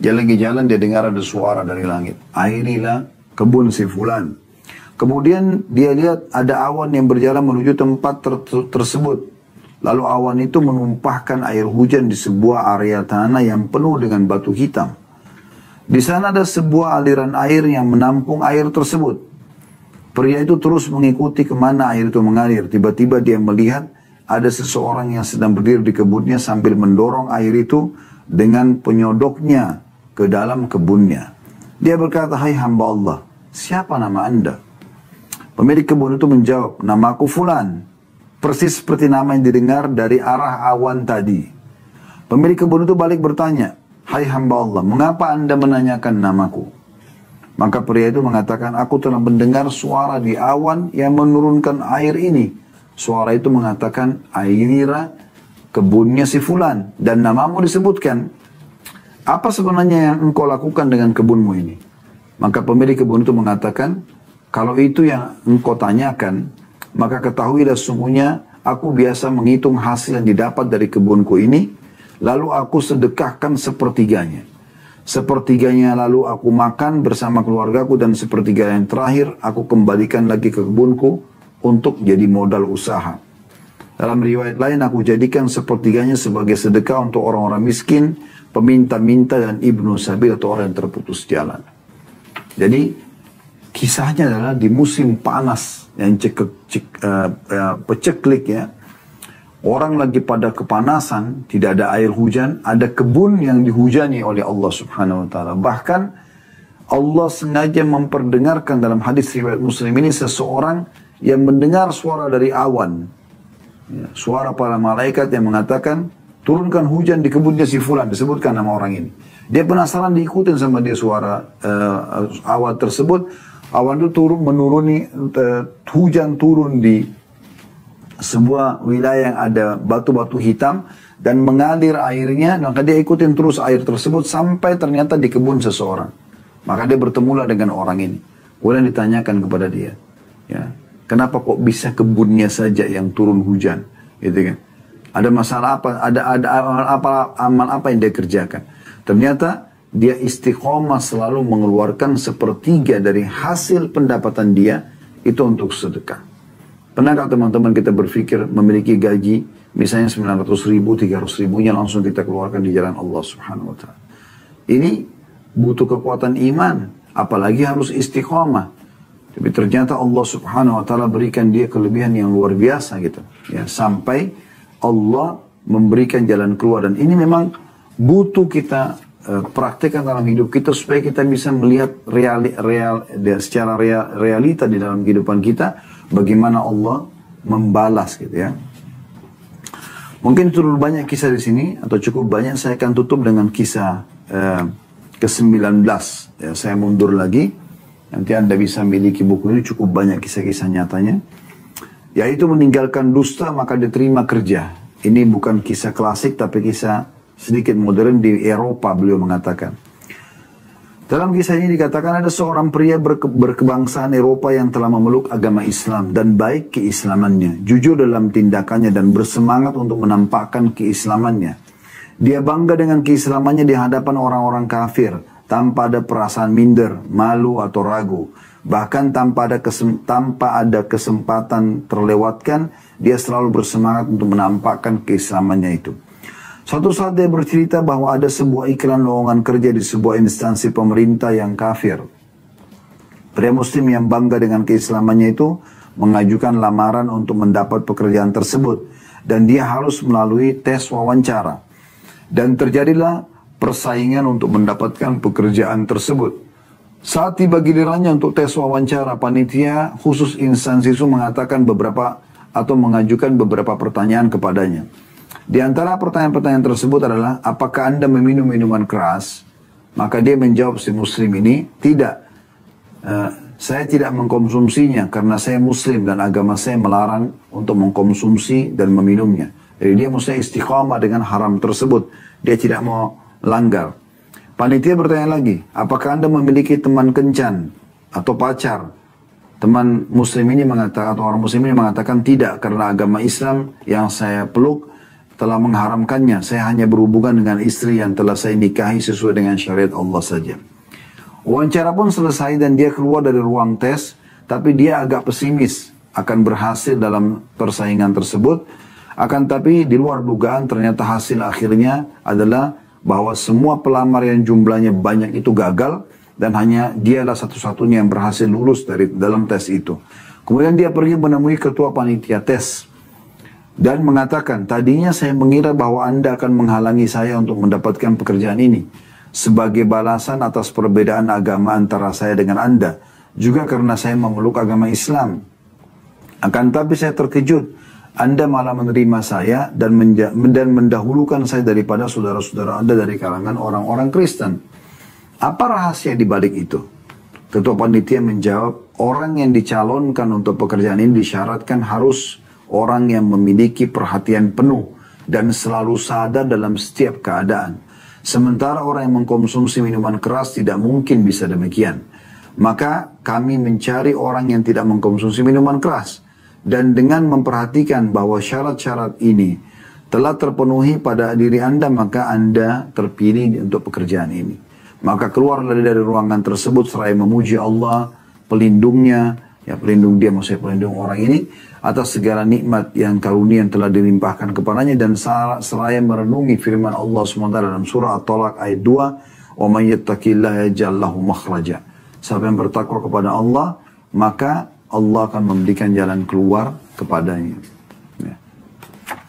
Dia lagi jalan, dia dengar ada suara dari langit. Airilah kebun si fulan. Kemudian dia lihat ada awan yang berjalan menuju tempat tersebut. Lalu awan itu menumpahkan air hujan di sebuah area tanah yang penuh dengan batu hitam. Di sana ada sebuah aliran air yang menampung air tersebut. Pria itu terus mengikuti kemana air itu mengalir. Tiba-tiba dia melihat ada seseorang yang sedang berdiri di kebunnya sambil mendorong air itu dengan penyodoknya ke dalam kebunnya. Dia berkata, hai hamba Allah, siapa nama anda? Pemilik kebun itu menjawab, namaku Fulan. Persis seperti nama yang didengar dari arah awan tadi. Pemilik kebun itu balik bertanya, hai hamba Allah, mengapa anda menanyakan namaku? Maka pria itu mengatakan, aku telah mendengar suara di awan yang menurunkan air ini. Suara itu mengatakan, airira kebunnya si Fulan, dan namamu disebutkan. Apa sebenarnya yang engkau lakukan dengan kebunmu ini? Maka pemilik kebun itu mengatakan, kalau itu yang engkau tanyakan, maka ketahuilah sungguhnya aku biasa menghitung hasil yang didapat dari kebunku ini, lalu aku sedekahkan sepertiganya. Sepertiganya lalu aku makan bersama keluargaku, dan sepertiga yang terakhir aku kembalikan lagi ke kebunku untuk jadi modal usaha. Dalam riwayat lain, aku jadikan sepertiganya sebagai sedekah untuk orang-orang miskin, peminta-minta, dan ibnu sabil atau orang yang terputus jalan. Jadi kisahnya adalah di musim panas yang peceklik ya. Orang lagi pada kepanasan, tidak ada air hujan, ada kebun yang dihujani oleh Allah subhanahu wa ta'ala. Bahkan Allah sengaja memperdengarkan dalam hadis riwayat Muslim ini seseorang yang mendengar suara dari awan. Ya, suara para malaikat yang mengatakan, turunkan hujan di kebunnya si fulan, disebutkan nama orang ini. Dia penasaran, diikutin sama dia suara awan tersebut. Awan itu menuruni hujan turun di sebuah wilayah yang ada batu-batu hitam dan mengalir airnya. Maka dia ikutin terus air tersebut sampai ternyata di kebun seseorang. Maka dia bertemulah dengan orang ini. Kemudian ditanyakan kepada dia, ya, kenapa kok bisa kebunnya saja yang turun hujan, gitu kan? Ada masalah apa? Ada amal apa yang dia kerjakan? Ternyata dia istiqomah selalu mengeluarkan sepertiga dari hasil pendapatan dia itu untuk sedekah. Pernahkah teman-teman kita berpikir memiliki gaji misalnya 900 ribu, 300 ribunya langsung kita keluarkan di jalan Allah Subhanahu Wa Taala? Ini butuh kekuatan iman, apalagi harus istiqomah. Tapi ternyata Allah Subhanahu Wa Taala berikan dia kelebihan yang luar biasa gitu, ya, sampai Allah memberikan jalan keluar. Dan ini memang butuh kita praktekkan dalam hidup kita supaya kita bisa melihat secara realita di dalam kehidupan kita bagaimana Allah membalas gitu ya. Mungkin terlalu banyak kisah di sini atau cukup banyak, saya akan tutup dengan kisah ke-19. Ya, saya mundur lagi. Nanti Anda bisa miliki buku ini, cukup banyak kisah-kisah nyatanya. Yaitu meninggalkan dusta maka diterima kerja. Ini bukan kisah klasik tapi kisah sedikit modern di Eropa, beliau mengatakan. Dalam kisah ini dikatakan ada seorang pria berkebangsaan Eropa yang telah memeluk agama Islam dan baik keislamannya, jujur dalam tindakannya dan bersemangat untuk menampakkan keislamannya. Dia bangga dengan keislamannya di hadapan orang-orang kafir, tanpa ada perasaan minder, malu atau ragu. Bahkan tanpa ada kesempatan terlewatkan, dia selalu bersemangat untuk menampakkan keislamannya itu. Suatu saat dia bercerita bahwa ada sebuah iklan lowongan kerja di sebuah instansi pemerintah yang kafir. Pria muslim yang bangga dengan keislamannya itu mengajukan lamaran untuk mendapat pekerjaan tersebut. Dan dia harus melalui tes wawancara. Dan terjadilah persaingan untuk mendapatkan pekerjaan tersebut. Saat tiba gilirannya untuk tes wawancara, panitia khusus instansi itu mengatakan mengajukan beberapa pertanyaan kepadanya. Di antara pertanyaan-pertanyaan tersebut adalah, apakah Anda meminum minuman keras? Maka dia menjawab, si muslim ini, tidak. Saya tidak mengkonsumsinya karena saya muslim dan agama saya melarang untuk mengkonsumsi dan meminumnya. Jadi dia mesti istiqamah dengan haram tersebut. Dia tidak mau langgar. Panitia bertanya lagi, apakah Anda memiliki teman kencan atau pacar? Teman muslim ini mengatakan, atau orang muslim ini mengatakan tidak, karena agama Islam yang saya peluk telah mengharamkannya. Saya hanya berhubungan dengan istri yang telah saya nikahi sesuai dengan syariat Allah saja. Wawancara pun selesai dan dia keluar dari ruang tes, tapi dia agak pesimis akan berhasil dalam persaingan tersebut. Akan tapi di luar dugaan ternyata hasil akhirnya adalah bahwa semua pelamar yang jumlahnya banyak itu gagal dan hanya dialah satu-satunya yang berhasil lulus dari dalam tes itu. Kemudian dia pergi menemui ketua panitia tes dan mengatakan, tadinya saya mengira bahwa Anda akan menghalangi saya untuk mendapatkan pekerjaan ini sebagai balasan atas perbedaan agama antara saya dengan Anda, juga karena saya memeluk agama Islam. Akan tapi saya terkejut, Anda malah menerima saya dan mendahulukan saya daripada saudara-saudara Anda dari kalangan orang-orang Kristen. Apa rahasia di balik itu? Ketua panitia menjawab, orang yang dicalonkan untuk pekerjaan ini disyaratkan harus orang yang memiliki perhatian penuh dan selalu sadar dalam setiap keadaan. Sementara orang yang mengkonsumsi minuman keras tidak mungkin bisa demikian. Maka kami mencari orang yang tidak mengkonsumsi minuman keras. Dan dengan memperhatikan bahwa syarat-syarat ini telah terpenuhi pada diri Anda, maka Anda terpilih untuk pekerjaan ini. Maka keluarlah dari ruangan tersebut seraya memuji Allah, pelindungnya, ya pelindung dia, maksudnya pelindung orang ini, atas segala nikmat yang karunia yang telah dilimpahkan kepadanya, dan seraya merenungi firman Allah SWT dalam surah At-Talaq ayat 2, wa may yattaqillaha yaj'al lahu makhraja. Siapa yang bertakwa kepada Allah, maka Allah akan memberikan jalan keluar kepadanya. Ya.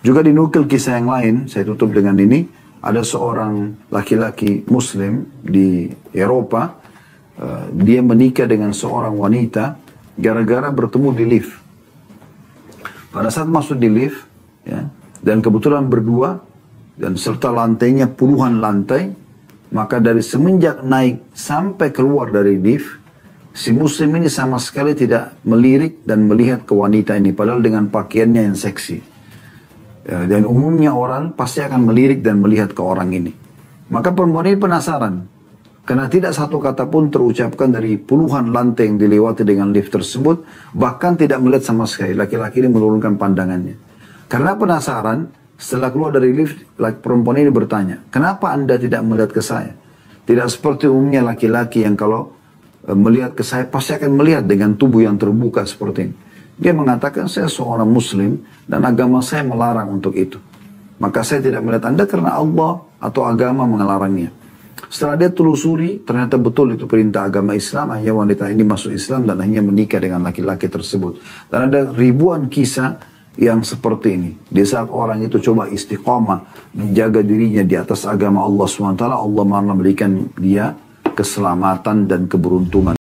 Juga dinukil kisah yang lain, saya tutup dengan ini, ada seorang laki-laki muslim di Eropa, dia menikah dengan seorang wanita gara-gara bertemu di lift. Pada saat masuk di lift, ya, dan kebetulan berdua, dan serta lantainya puluhan lantai, maka dari semenjak naik sampai keluar dari lift, si muslim ini sama sekali tidak melirik dan melihat ke wanita ini, padahal dengan pakaiannya yang seksi. Ya, dan umumnya orang pasti akan melirik dan melihat ke orang ini. Maka perempuan ini penasaran, karena tidak satu kata pun terucapkan dari puluhan lantai yang dilewati dengan lift tersebut, bahkan tidak melihat sama sekali. Laki-laki ini menurunkan pandangannya. Karena penasaran, setelah keluar dari lift, perempuan ini bertanya, kenapa Anda tidak melihat ke saya? Tidak seperti umumnya laki-laki yang kalau melihat ke saya pasti akan melihat dengan tubuh yang terbuka seperti ini. Dia mengatakan, saya seorang muslim dan agama saya melarang untuk itu. Maka saya tidak melihat Anda karena Allah atau agama melarangnya. Setelah dia telusuri, ternyata betul itu perintah agama Islam. Hanya wanita ini masuk Islam dan hanya menikah dengan laki-laki tersebut. Dan ada ribuan kisah yang seperti ini. Di saat orang itu coba istiqamah, menjaga dirinya di atas agama Allah SWT, Allah malah memberikan dia keselamatan dan keberuntungan.